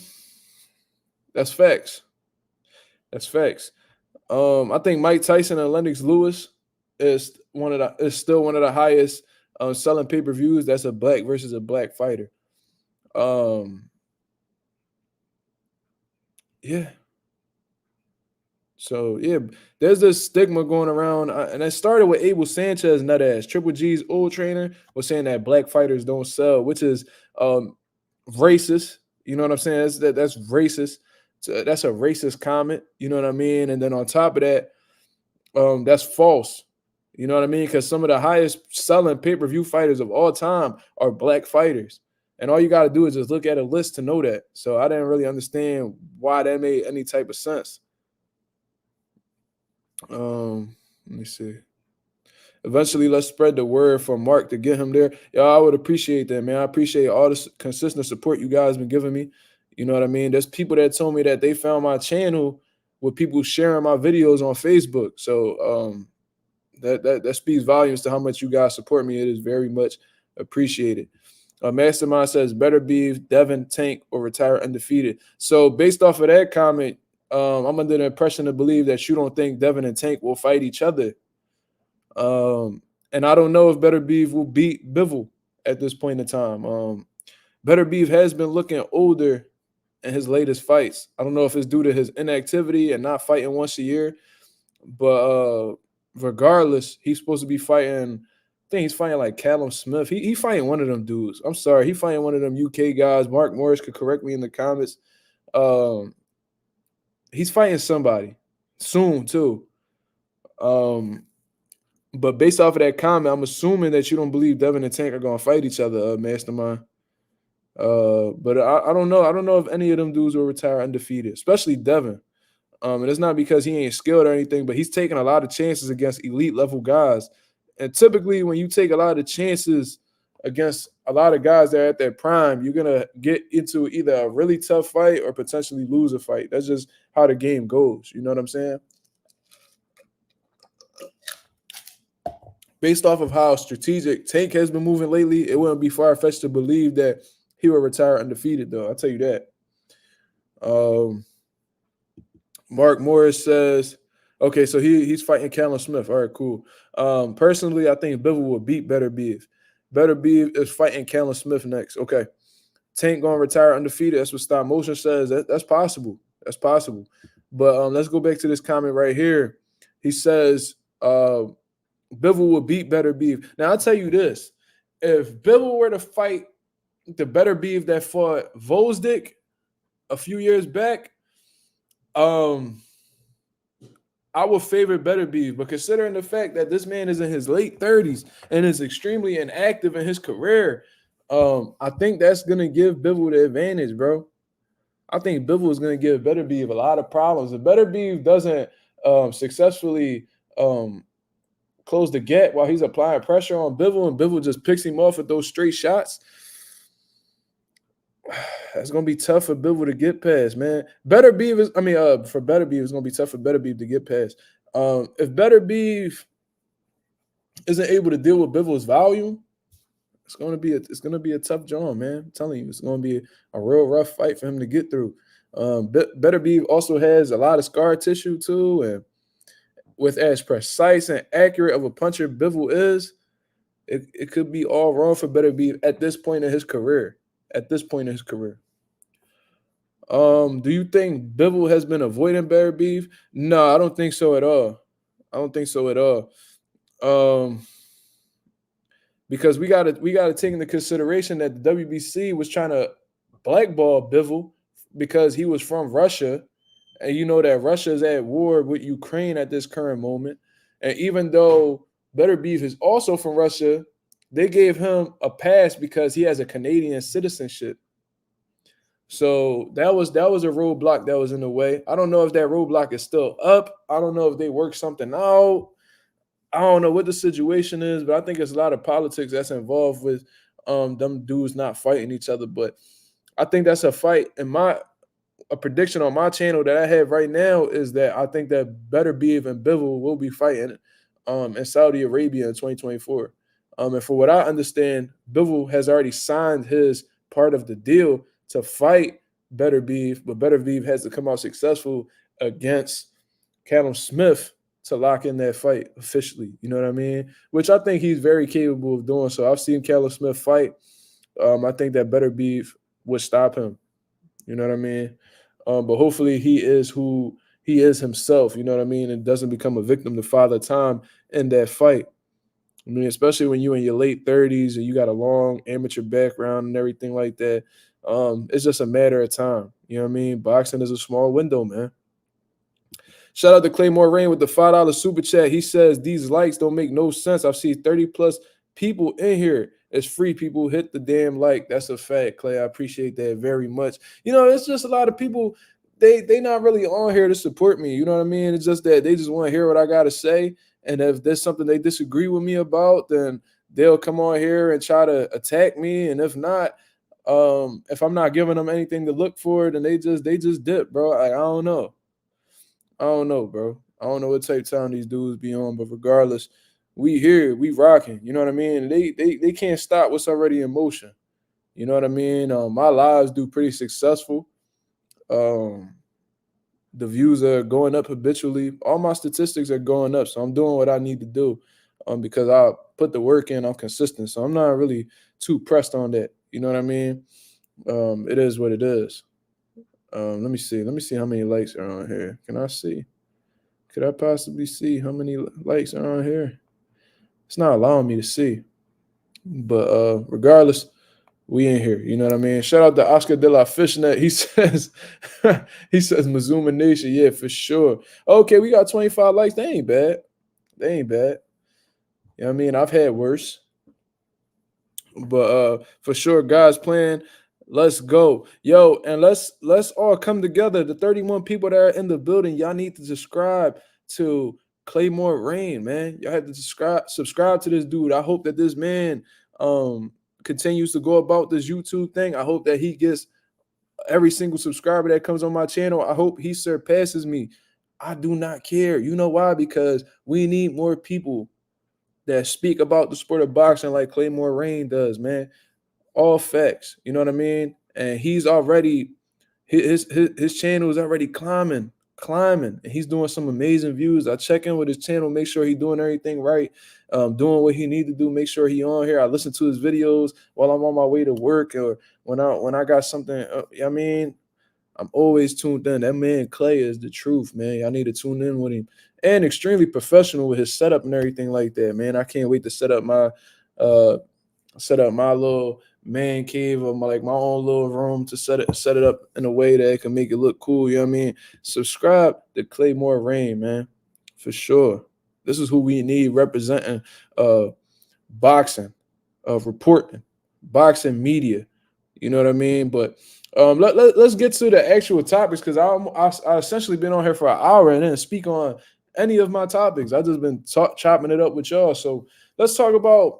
that's facts. That's facts. I think Mike Tyson and Lennox Lewis is still one of the highest selling pay-per-views. That's a black versus a black fighter. Um, yeah. So yeah, there's this stigma going around, and it started with Abel Sanchez, nut ass. Triple G's old trainer was saying that black fighters don't sell, which is racist. You know what I'm saying? That's racist. So that's a racist comment. You know what I mean? And then on top of that, that's false. You know what I mean? Because some of the highest selling pay-per-view fighters of all time are black fighters. And all you got to do is just look at a list to know that. So I didn't really understand why that made any type of sense. Let me see. Eventually, let's spread the word for Mark to get him there. Yeah, I would appreciate that, man. I appreciate all the consistent support you guys been giving me. You know what I mean? There's people that told me that they found my channel with people sharing my videos on Facebook. So that speaks volumes to how much you guys support me. It is very much appreciated. Mastermind says better be Devin, Tank, or retire undefeated. So based off of that comment, I'm under the impression to believe that you don't think Devin and Tank will fight each other. And I don't know if Better Beef will beat Bivol at this point in time. Better Beef has been looking older in his latest fights. I don't know if it's due to his inactivity and not fighting once a year, but regardless, he's supposed to be fighting. I think he's fighting like Callum Smith. He fighting one of them dudes. I'm sorry, he fighting one of them UK guys. Mark Morris could correct me in the comments. He's fighting somebody soon too. But based off of that comment, I'm assuming that you don't believe Devin and Tank are gonna fight each other, Mastermind. But I don't know. I don't know if any of them dudes will retire undefeated, especially Devin. And it's not because he ain't skilled or anything, but he's taking a lot of chances against elite level guys. And typically, when you take a lot of chances against a lot of guys that are at their prime, you're gonna get into either a really tough fight or potentially lose a fight. That's just how the game goes. You know what I'm saying? Based off of how strategic Tank has been moving lately, it wouldn't be far-fetched to believe that he will retire undefeated, though. I'll tell you that. Mark Morris says, okay, so he's fighting Callum Smith. All right, cool. Personally, I think Bivol will beat Better Beef. Better Beef is fighting Callum Smith next. Okay. Tank going to retire undefeated. That's what Stop Motion says. That's possible. That's possible. But let's go back to this comment right here. He says, Bivol will beat Better Beef. Now, I'll tell you this. If Bivol were to fight the Better Beef that fought Vosdick a few years back, I would favor Better Beef. But considering the fact that this man is in his late 30s and is extremely inactive in his career, I think that's going to give Bivol the advantage, bro. I think Bivol is going to give Better Beef a lot of problems. If Better Beef doesn't successfully close the gap while he's applying pressure on Bivol and Bivol just picks him off with those straight shots, it's gonna be tough for Bivol to get past, man. For Better Beef, it's gonna be tough for Better Beef to get past. If Better Beef isn't able to deal with Bivol's volume, it's gonna be a tough job, man. I'm telling you, it's gonna be a real rough fight for him to get through. Better Beef also has a lot of scar tissue too, and with as precise and accurate of a puncher Bivol is, it could be all wrong for Better Beef at this point in his career. Do you think Bivol has been avoiding Better Beef? No, I don't think so at all. because we gotta take into consideration that the WBC was trying to blackball Bivol because he was from Russia, and you know that Russia is at war with Ukraine at this current moment. And even though Better Beef is also from Russia, they gave him a pass because he has a Canadian citizenship. So that was a roadblock that was in the way. I don't know if that roadblock is still up. I don't know if they worked something out. I don't know what the situation is, but I think it's a lot of politics that's involved with them dudes not fighting each other. But I think that's a fight. And a prediction on my channel that I have right now is that I think that Better Beef and Bivol will be fighting in Saudi Arabia in 2024. And for what I understand, Bivol has already signed his part of the deal to fight Better Beef, but Better Beef has to come out successful against Callum Smith to lock in that fight officially. You know what I mean? Which I think he's very capable of doing. So I've seen Callum Smith fight. I think that Better Beef would stop him. You know what I mean? But hopefully he is who he is himself, you know what I mean, and doesn't become a victim to Father Time in that fight. I mean, especially when you're in your late 30s and you got a long amateur background and everything like that. It's just a matter of time. You know what I mean? Boxing is a small window, man. Shout out to Claymore Rain with the $5 super chat. He says, these likes don't make no sense. I've seen 30 plus people in here. It's free, people. Hit the damn like. That's a fact, Clay. I appreciate that very much. You know, it's just a lot of people, they not really on here to support me. You know what I mean? It's just that they just want to hear what I got to say. And if there's something they disagree with me about, then they'll come on here and try to attack me. And if not, if I'm not giving them anything to look for, then they just dip, bro. Like, I don't know. I don't know, bro. I don't know what type of time these dudes be on, but regardless, we here, we rocking. You know what I mean? They can't stop what's already in motion. You know what I mean? My lives do pretty successful. The views are going up habitually. All my statistics are going up, so I'm doing what I need to do. Because I put the work in, I'm consistent. So I'm not really too pressed on that. You know what I mean? It is what it is. Let me see. Let me see how many likes are on here. Can I see? Could I possibly see how many likes are on here? It's not allowing me to see. But regardless, we in here. You know what I mean? Shout out to Oscar de la Fishnet. He says, Mazuma Nation. Yeah, for sure. Okay, we got 25 likes. They ain't bad. They ain't bad. You know what I mean? I've had worse. But for sure, God's plan. Let's go. Yo, and let's all come together. The 31 people that are in the building, y'all need to subscribe to Claymore Rain, man. Y'all have to subscribe to this dude. I hope that this man continues to go about this YouTube thing. I hope that he gets every single subscriber that comes on my channel. I hope he surpasses me. I do not care. You know why? Because we need more people that speak about the sport of boxing like Claymore Rain does, man. All facts. You know what I mean? And he's already his channel is already climbing, and he's doing some amazing views. I check in with his channel, make sure he's doing everything right, doing what he need to do, make sure he on here. I listen to his videos while I'm on my way to work or when I got something. I mean, I'm always tuned in. That man Clay is the truth, man. I need to tune in with him. And extremely professional with his setup and everything like that, man. I can't wait to set up my little man cave or my own little room to set it up in a way that it can make it look cool. You know what I mean? Subscribe to Claymore Rain, man, for sure. This is who we need representing boxing, reporting, boxing media. You know what I mean? But let's get to the actual topics because I essentially been on here for an hour and didn't speak on any of my topics. I just been chopping it up with y'all. So let's talk about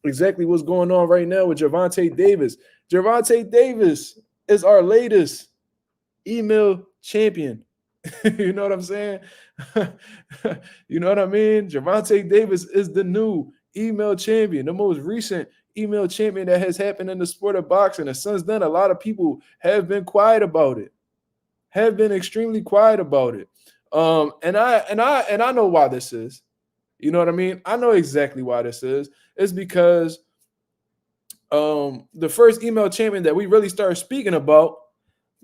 exactly what's going on right now with Gervonta Davis. Gervonta Davis is our latest email champion. You know what I'm saying? You know what I mean? Gervonta Davis is the new email champion, the most recent email champion that has happened in the sport of boxing. And since then, a lot of people have been quiet about it, have been extremely quiet about it. And I know why this is. You know what I mean? I know exactly why this is. It's because the first email champion that we really started speaking about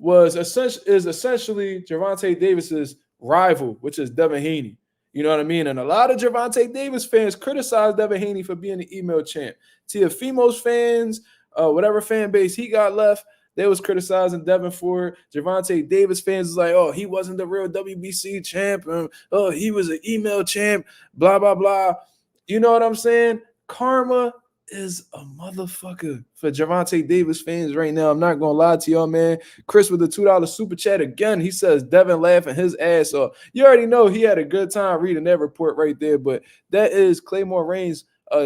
is essentially Gervonta Davis's rival, which is Devin Haney. You know what I mean? And a lot of Gervonta Davis fans criticize Devin Haney for being the email champ. Teofimo's fans, whatever fan base he got left, they was criticizing Devin for it. Gervonta Davis fans is like, oh, he wasn't the real WBC champ. Oh, he was an email champ, blah, blah, blah. You know what I'm saying? Karma is a motherfucker for Gervonta Davis fans right now. I'm not going to lie to y'all, man. Chris with the $2 super chat again. He says Devin laughing his ass off. You already know he had a good time reading that report right there, but that is Claymore Reigns'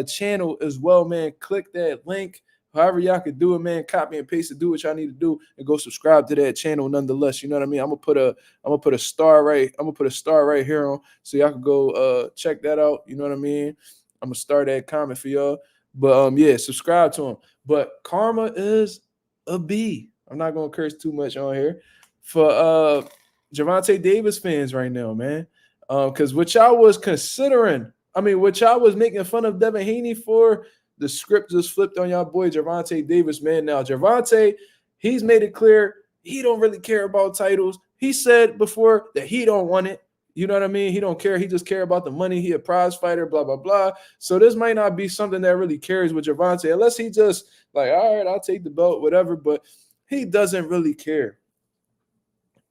channel as well, man. Click that link. However y'all can do it, man. Copy and paste it. Do what y'all need to do and go subscribe to that channel nonetheless. You know what I mean? I'm gonna put a star right here on so y'all can go check that out. You know what I mean? I'm gonna start that comment for y'all. But yeah, subscribe to him. But karma is a B. I'm not gonna curse too much on here for Gervonta Davis fans right now, man. Because what y'all was considering, what y'all was making fun of Devin Haney for, the script just flipped on y'all boy Gervonta Davis, man. Now Gervonta, he's made it clear he don't really care about titles. He said before that he don't want it. You know what I mean? He don't care. He just care about the money. He a prize fighter, blah, blah, blah. So this might not be something that really carries with Gervonta, unless he just like, all right, I'll take the belt, whatever. But he doesn't really care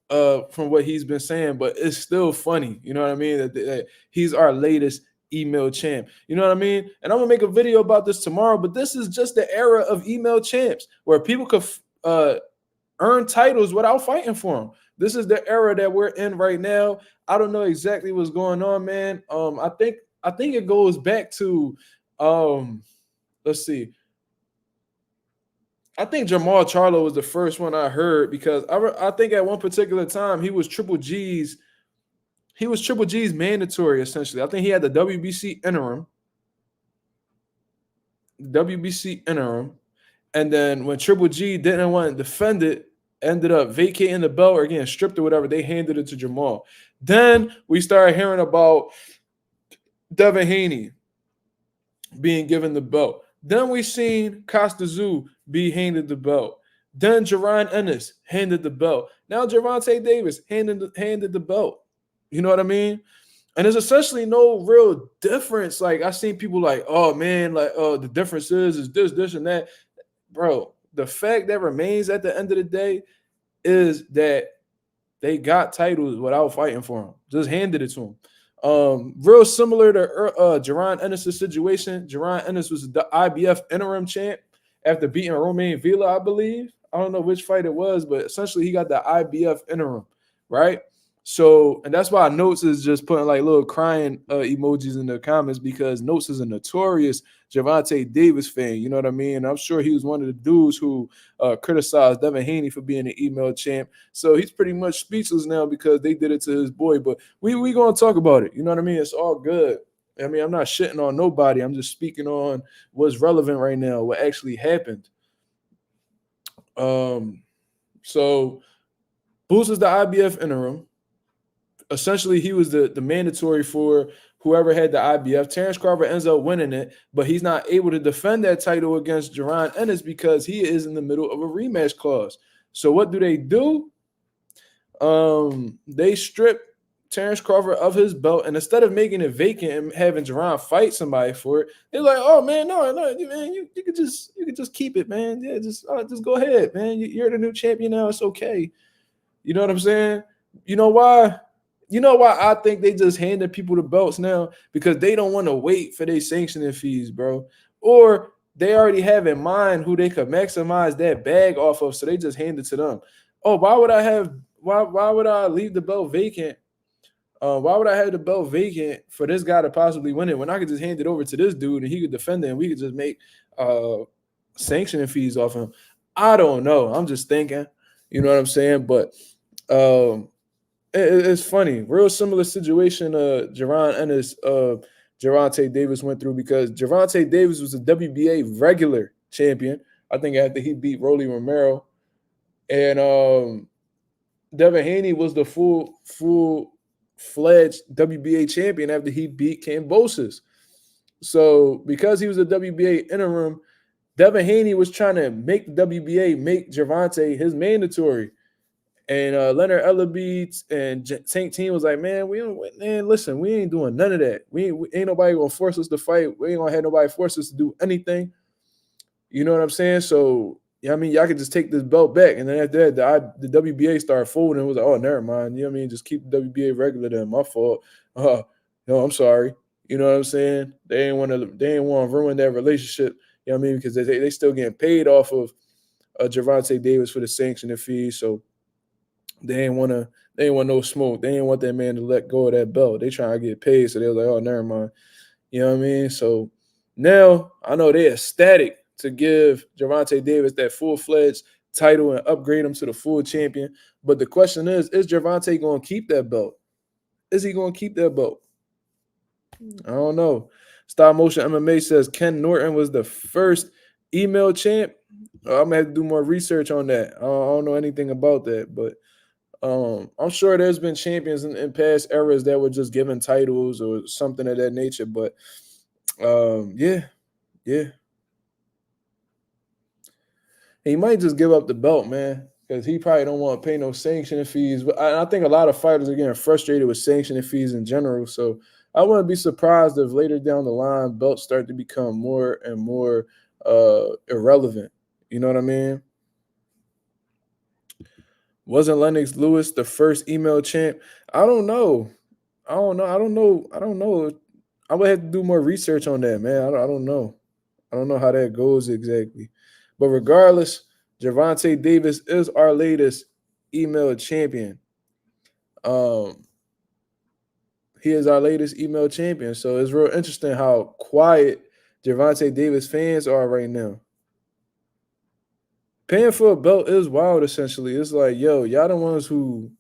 from what he's been saying. But it's still funny. You know what I mean? That he's our latest email champ. You know what I mean? And I'm going to make a video about this tomorrow. But this is just the era of email champs where people could earn titles without fighting for them. This is the era that we're in right now. I don't know exactly what's going on, man. I think it goes back to let's see. I think Jamal Charlo was the first one I heard because I think at one particular time he was Triple G's mandatory essentially. I think he had the WBC interim. And then when Triple G didn't want to defend it, ended up vacating the belt or getting stripped or whatever, they handed it to Jamal. Then we started hearing about Devin Haney being given the belt. Then we seen Costa Zoo be handed the belt. Then Jaron Ennis handed the belt. Now Gervonta Davis handed the belt. You know what I mean? And there's essentially no real difference. Like I seen people like, oh man, like the difference is this, and that. Bro, the fact that remains at the end of the day is that they got titles without fighting for them. Just handed it to them. Real similar to Jaron Ennis' situation. Jaron Ennis was the IBF interim champ after beating Romain Villa, I believe. I don't know which fight it was, but essentially he got the IBF interim, right? So, and that's why Notes is just putting like little crying emojis in the comments because Notes is a notorious Gervonta Davis fan. You know what I mean? And I'm sure he was one of the dudes who criticized Devin Haney for being an email champ. So he's pretty much speechless now because they did it to his boy. But we gonna talk about it. You know what I mean? It's all good. I mean, I'm not shitting on nobody. I'm just speaking on what's relevant right now, what actually happened. So Boots is the IBF interim. Essentially, he was the mandatory for whoever had the IBF. Terrence Crawford ends up winning it, but he's not able to defend that title against Jaron Ennis because he is in the middle of a rematch clause. So what do? They strip Terrence Crawford of his belt, and instead of making it vacant and having Jaron fight somebody for it, they're like, "Oh man, no, man, you could just keep it, man. Yeah, just go ahead, man. You're the new champion now. It's okay." You know what I'm saying? You know why? You know why I think they just handed people the belts now? Because they don't want to wait for their sanctioning fees, bro. Or they already have in mind who they could maximize that bag off of, so they just hand it to them. Oh, why would I leave the belt vacant? Why would I have the belt vacant for this guy to possibly win it when I could just hand it over to this dude and he could defend it and we could just make sanctioning fees off him? I don't know. I'm just thinking. You know what I'm saying? But it's funny. Real similar situation Jaron Ennis, Gervonta Davis went through because Gervonta Davis was a WBA regular champion. I think after he beat Rolly Romero. And Devin Haney was the full-fledged WBA champion after he beat Kambosos. So because he was a WBA interim, Devin Haney was trying to make the WBA make Gervonta his mandatory. And Leonard Ellerbe and Tank Team was like, man, listen, we ain't doing none of that. We ain't nobody gonna force us to fight. We ain't gonna have nobody force us to do anything. You know what I'm saying? So yeah, I mean, y'all could just take this belt back. And then after that, the WBA started folding. It was like, oh, never mind. You know what I mean? Just keep the WBA regular. Then my fault. No, I'm sorry. You know what I'm saying? They ain't want to ruin that relationship. You know what I mean? Because they still getting paid off of Gervonta Davis for the sanctioning fees. So they ain't want no smoke. They ain't want that man to let go of that belt. They trying to get paid. So they was like, oh, never mind. You know what I mean? So now I know they're ecstatic to give Gervonta Davis that full-fledged title and upgrade him to the full champion. But the question is Gervonta going to keep that belt? Is he going to keep that belt? I don't know. Stop Motion MMA says Ken Norton was the first email champ. I'm going to have to do more research on that. I don't know anything about that, but I'm sure there's been champions in past eras that were just given titles or something of that nature. But yeah. He might just give up the belt, man, because he probably don't want to pay no sanctioning fees. But I think a lot of fighters are getting frustrated with sanctioning fees in general. So I wouldn't be surprised if later down the line belts start to become more and more irrelevant. You know what I mean? Wasn't Lennox Lewis the first email champ? I don't know. I don't know. I would have to do more research on that, man. I don't know. I don't know how that goes exactly. But regardless, Gervonta Davis is our latest email champion. He is our latest email champion. So it's real interesting how quiet Gervonta Davis fans are right now. Paying for a belt is wild, essentially. It's like, yo, y'all the ones who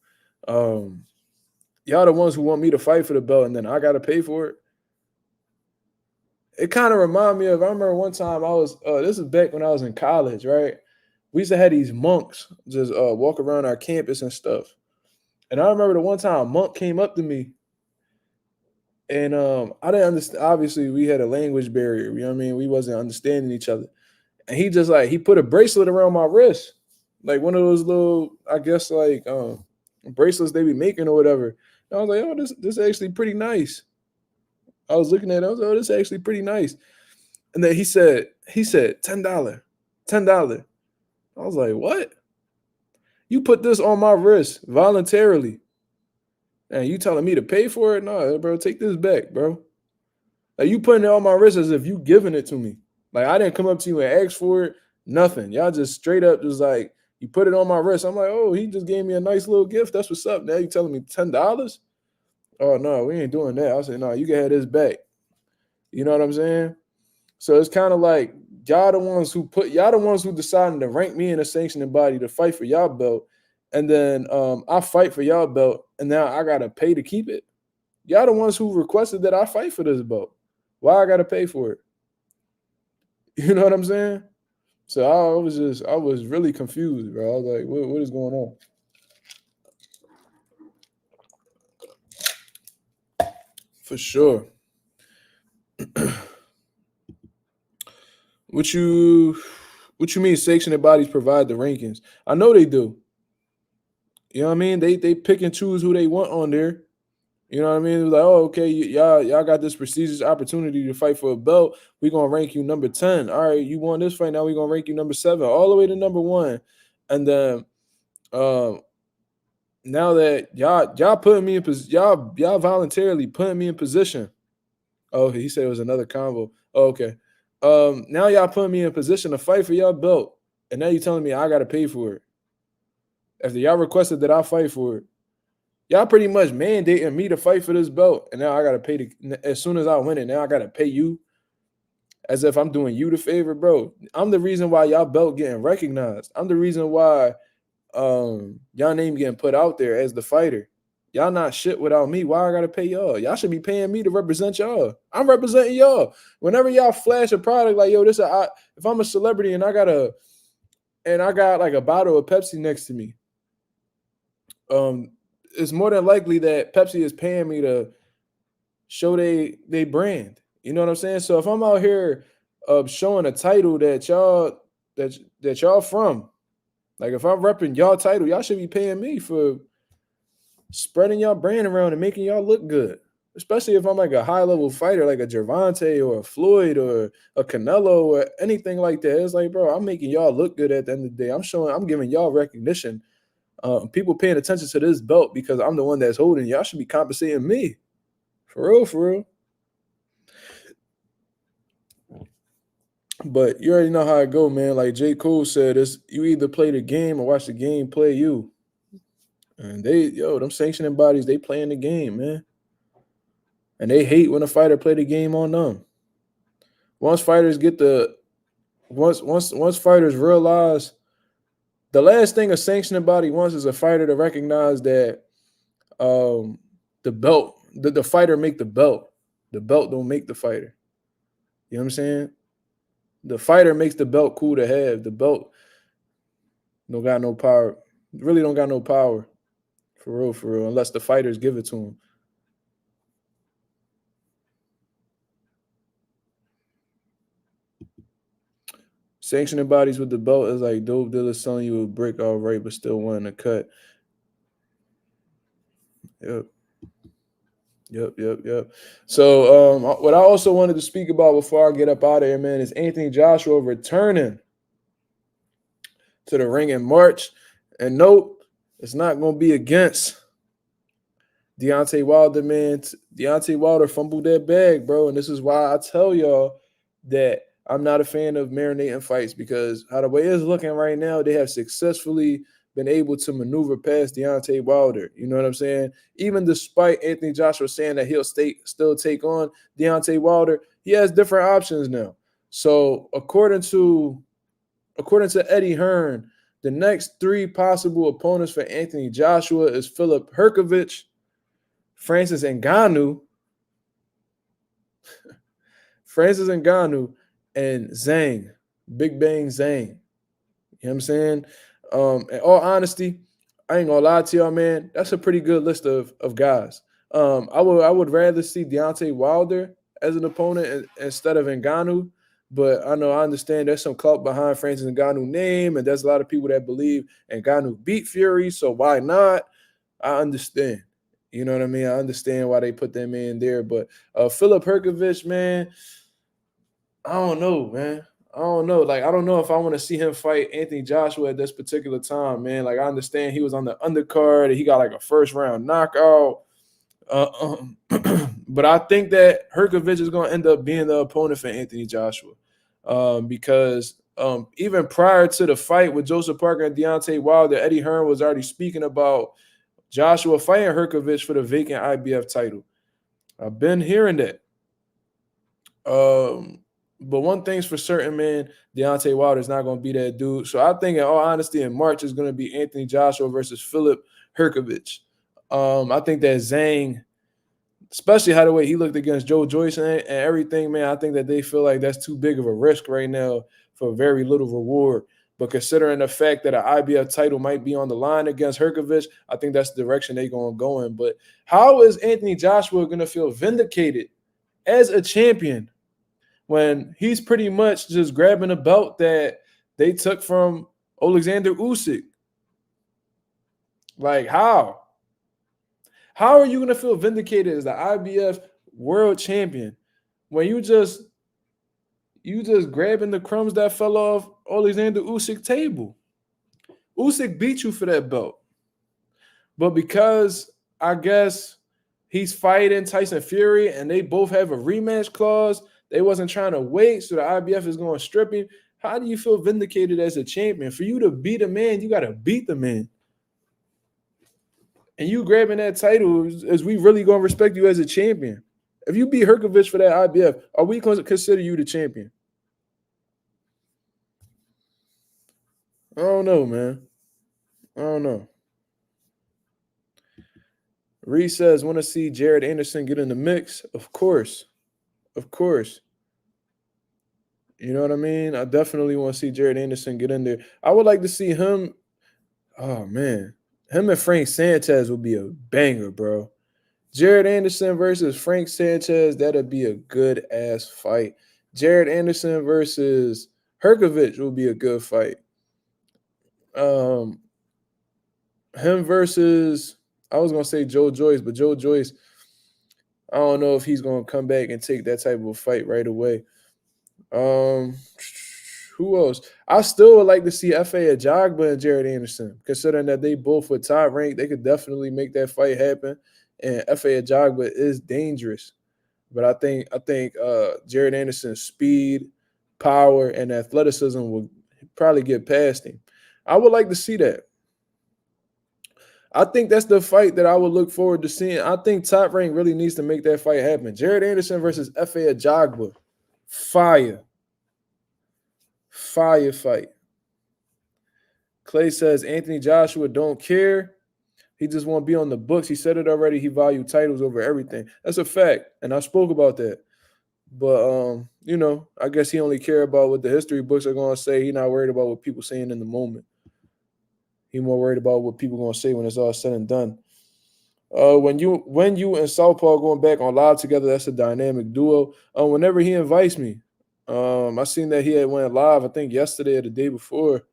want me to fight for the belt, and then I gotta pay for it. It kind of reminded me of, I remember one time I was this is back when I was in college, right? We used to have these monks just walk around our campus and stuff. And I remember the one time a monk came up to me, and I didn't understand. Obviously, we had a language barrier. You know what I mean? We wasn't understanding each other. And he just he put a bracelet around my wrist, like one of those little, I guess, like bracelets they be making or whatever. And I was like, oh, this is actually pretty nice. I was looking at it. I was like, oh, this is actually pretty nice. And then he said $10. $10. I was like, what? You put this on my wrist voluntarily, and you telling me to pay for it? No, bro, take this back, bro. Like, you putting it on my wrist as if you giving it to me. Like, I didn't come up to you and ask for it. Nothing. Y'all just straight up just like, you put it on my wrist. I'm like, oh, he just gave me a nice little gift. That's what's up. Now you telling me $10? Oh no, we ain't doing that. I said, no, you can have this back. You know what I'm saying? So it's kind of like y'all the ones who decided to rank me in a sanctioning body to fight for y'all belt, and then I fight for y'all belt, and now I gotta pay to keep it. Y'all the ones who requested that I fight for this belt. Why I gotta pay for it? You know what I'm saying? So I was really confused, bro. I was like, what is going on? For sure. What you mean sanctioning bodies provide the rankings? I know they do. You know what I mean? They pick and choose who they want on there. You know what I mean? It was like, oh, okay, y'all got this prestigious opportunity to fight for a belt. We're gonna rank you number 10. All right, you won this fight. Now we're gonna rank you number 7, all the way to number 1. And then now that y'all putting me in y'all voluntarily putting me in position. Oh, he said it was another combo. Oh, okay. Now y'all putting me in position to fight for y'all belt. And now you're telling me I gotta pay for it. After y'all requested that I fight for it. Y'all pretty much mandating me to fight for this belt, and now I gotta pay as soon as I win it. Now I gotta pay you, as if I'm doing you the favor, bro. I'm the reason why y'all belt getting recognized. I'm the reason why y'all name getting put out there as the fighter. Y'all not shit without me. Why I gotta pay y'all? Y'all should be paying me to represent y'all. I'm representing y'all. Whenever y'all flash a product like, yo, if I'm a celebrity and I got like a bottle of Pepsi next to me, it's more than likely that Pepsi is paying me to show they brand. You know what I'm saying? So if I'm out here showing a title that y'all from, Like if I'm repping y'all title, y'all should be paying me for spreading y'all brand around and making y'all look good. Especially if I'm like a high level fighter, like a Gervonta or a Floyd or a Canelo or anything like that. It's like, bro, I'm making y'all look good at the end of the day. I'm giving y'all recognition. People paying attention to this belt because I'm the one that's holding. Y'all should be compensating me. For real, for real. But you already know how it go, man. Like J. Cole said, it's you either play the game or watch the game play you. And them sanctioning bodies, they playing the game, man. And they hate when a fighter play the game on them. Once fighters get the once fighters realize the last thing a sanctioning body wants is a fighter to recognize that um the belt, the fighter make the belt. The belt don't make the fighter. You know what I'm saying? The fighter makes the belt cool to have. The belt don't got no power. Really don't got no power. For real, unless the fighters give it to him. Sanctioning bodies with the belt is like dope dealers selling you a brick all right, but still wanting to cut. Yep. Yep. So what I also wanted to speak about before I get up out of here, man, is Anthony Joshua returning to the ring in March. And nope, it's not going to be against Deontay Wilder, man. Deontay Wilder fumbled that bag, bro. And this is why I tell y'all that I'm not a fan of marinating fights, because how the way it's looking right now, they have successfully been able to maneuver past Deontay Wilder. You know what I'm saying? Even despite Anthony Joshua saying that he'll still take on Deontay Wilder, he has different options now. So according to Eddie Hearn, the next three possible opponents for Anthony Joshua is Philip Herkovich, Francis Ngannou, and Zhang, Big Bang Zhang. You know what I'm saying? In all honesty, I ain't gonna lie to y'all, man. That's a pretty good list of guys. I would rather see Deontay Wilder as an opponent instead of Ngannou. But I understand there's some clout behind Francis Ngannou's name, and there's a lot of people that believe Ngannou beat Fury, so why not? I understand. You know what I mean? I understand why they put them in there. But Philip Herkovich, man, I don't know, man. I don't know. Like, I don't know if I want to see him fight Anthony Joshua at this particular time, man. Like, I understand he was on the undercard and he got like a first round knockout. But I think that Herkovich is going to end up being the opponent for Anthony Joshua, because even prior to the fight with Joseph Parker and Deontay Wilder, Eddie Hearn was already speaking about Joshua fighting Herkovich for the vacant IBF title. I've been hearing that. But one thing's for certain, man, Deontay Wilder is not going to be that dude. So I think, in all honesty, in March is going to be Anthony Joshua versus Philip Herkovich. I think that Zhang, especially how the way he looked against Joe Joyce and everything, man, I think that they feel like that's too big of a risk right now for very little reward. But considering the fact that an IBF title might be on the line against Herkovich, I think that's the direction they're going to go in. But how is Anthony Joshua going to feel vindicated as a champion when he's pretty much just grabbing a belt that they took from Alexander Usyk? Like, how? How are you going to feel vindicated as the IBF world champion when you just grabbing the crumbs that fell off Alexander Usyk table? Usyk beat you for that belt. But because I guess he's fighting Tyson Fury and they both have a rematch clause, they wasn't trying to wait, so the IBF is going to strip him. How do you feel vindicated as a champion? For you to beat a man, you got to beat the man. And you grabbing that title, is we really going to respect you as a champion? If you beat Herkovich for that IBF, are we going to consider you the champion? I don't know, man. I don't know. Reese says, want to see Jared Anderson get in the mix? Of course. Of course. You know what I mean? I definitely want to see Jared Anderson get in there. I would like to see him. Oh, man. Him and Frank Sanchez would be a banger, bro. Jared Anderson versus Frank Sanchez, that'd be a good-ass fight. Jared Anderson versus Herkovich would be a good fight. Um, him versus, I was gonna say Joe Joyce, but Joe Joyce, I don't know if he's gonna come back and take that type of a fight right away. Um, who else? I still would like to see F.A. Ajagba and Jared Anderson, considering that they both were top ranked. They could definitely make that fight happen. And F.A. Ajagba is dangerous, but I think Jared Anderson's speed, power, and athleticism will probably get past him. I would like to see that. I think that's the fight that I would look forward to seeing. I think Top Rank really needs to make that fight happen. Jared Anderson versus F.A. Ajagba. Fire. Fire fight. Clay says Anthony Joshua don't care. He just want to be on the books. He said it already. He valued titles over everything. That's a fact. And I spoke about that. But I guess he only care about what the history books are gonna say. He not worried about what people saying in the moment. He more worried about what people gonna say when it's all said and done. When you and Southpaw going back on live together, that's a dynamic duo. Whenever he invites me, I seen that he had went live, I think yesterday or the day before.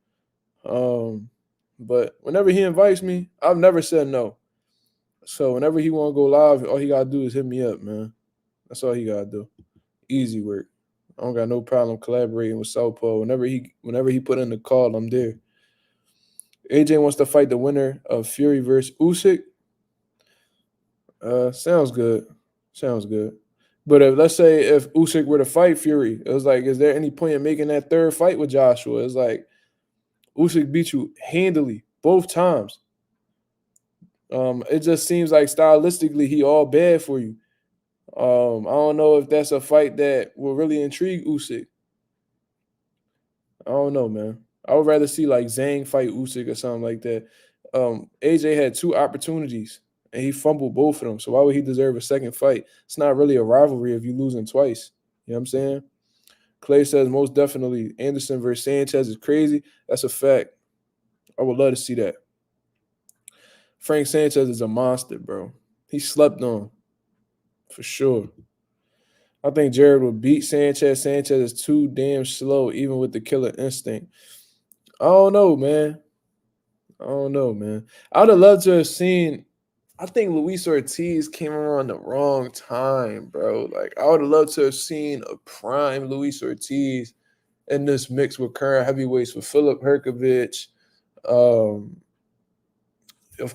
But whenever he invites me, I've never said no. So whenever he want to go live, all he gotta do is hit me up, man. That's all he gotta do. Easy work. I don't got no problem collaborating with Southpaw. Whenever he put in the call, I'm there. AJ wants to fight the winner of Fury versus Usyk. Sounds good. Sounds good. But let's say if Usyk were to fight Fury, it was like, is there any point in making that third fight with Joshua? It's like Usyk beat you handily both times. It just seems like stylistically he all bad for you. I don't know if that's a fight that will really intrigue Usyk. I don't know, man. I would rather see like Zhang fight Usyk or something like that. AJ had two opportunities and he fumbled both of them. So why would he deserve a second fight? It's not really a rivalry if you losing twice. You know what I'm saying? Clay says most definitely Anderson versus Sanchez is crazy. That's a fact. I would love to see that. Frank Sanchez is a monster, bro. He slept on for sure. I think Jared would beat Sanchez. Sanchez is too damn slow, even with the killer instinct. I don't know, man. I would have loved to have seen. I think Luis Ortiz came around the wrong time, bro. Like, I would have loved to have seen a prime Luis Ortiz in this mix with current heavyweights with Philip Herkovich. Of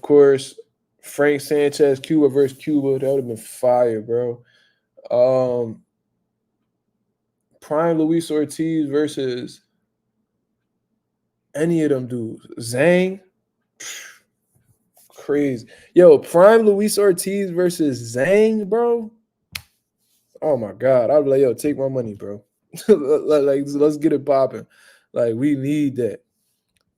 course, Frank Sanchez, Cuba versus Cuba. That would have been fire, bro. Prime Luis Ortiz versus any of them dudes. Zhang, crazy. Yo, Prime Luis Ortiz versus Zhang, bro. Oh my God. I'd be like, yo, take my money, bro. like, let's get it popping. Like, we need that.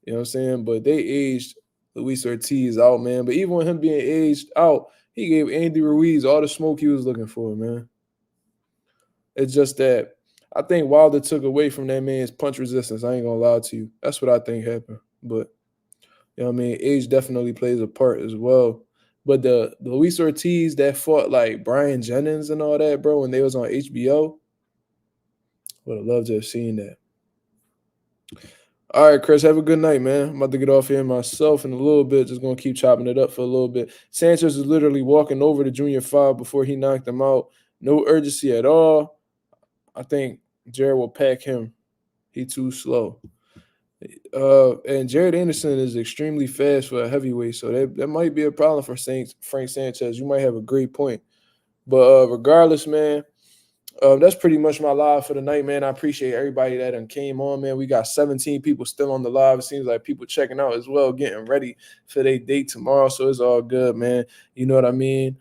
You know what I'm saying? But they aged Luis Ortiz out, man. But even with him being aged out, he gave Andy Ruiz all the smoke he was looking for, man. It's just that I think Wilder took away from that man's punch resistance. I ain't gonna lie to you. That's what I think happened. But you know what I mean? Age definitely plays a part as well. But the Luis Ortiz that fought like Brian Jennings and all that, bro, when they was on HBO, would have loved to have seen that. All right, Chris, have a good night, man. I'm about to get off here myself in a little bit. Just going to keep chopping it up for a little bit. Sanchez is literally walking over to Junior 5 before he knocked him out. No urgency at all. I think Jared will pack him. He too slow. And Jared Anderson is extremely fast for a heavyweight, so that might be a problem for Frank Sanchez. You might have a great point. But regardless, man, that's pretty much my live for the night, man. I appreciate everybody that came on, man. We got 17 people still on the live. It seems like people checking out as well, getting ready for their date tomorrow. So it's all good, man. You know what I mean?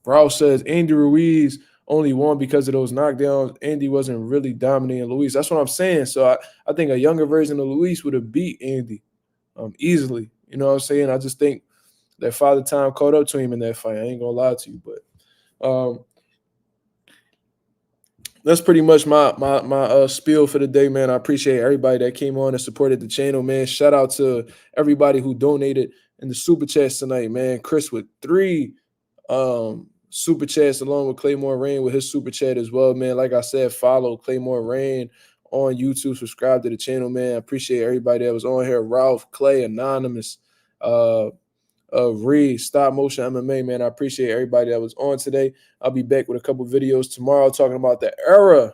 Raul says Andy Ruiz only won because of those knockdowns. Andy wasn't really dominating Luis. That's what I'm saying. So I think a younger version of Luis would have beat Andy easily. You know what I'm saying? I just think that Father Time caught up to him in that fight. I ain't gonna lie to you, but that's pretty much my spiel for the day, man. I appreciate everybody that came on and supported the channel, man. Shout out to everybody who donated in the super chats tonight, man. Chris with 3 super chats along with Claymore Rain with his super chat as well, man. Like I said, follow Claymore Rain on YouTube. Subscribe to the channel, man. I appreciate everybody that was on here. Ralph, Clay, Anonymous, Reed, Stop Motion MMA, man. I appreciate everybody that was on today. I'll be back with a couple videos tomorrow talking about the era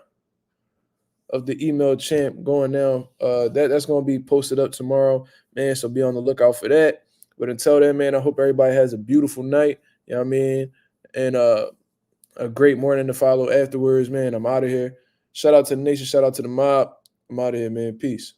of the email champ going down. That's going to be posted up tomorrow, man. So be on the lookout for that. But until then, man, I hope everybody has a beautiful night. You know what I mean? And a great morning to follow afterwards, man. I'm out of here. Shout out to the nation. Shout out to the mob. I'm out of here, man. Peace.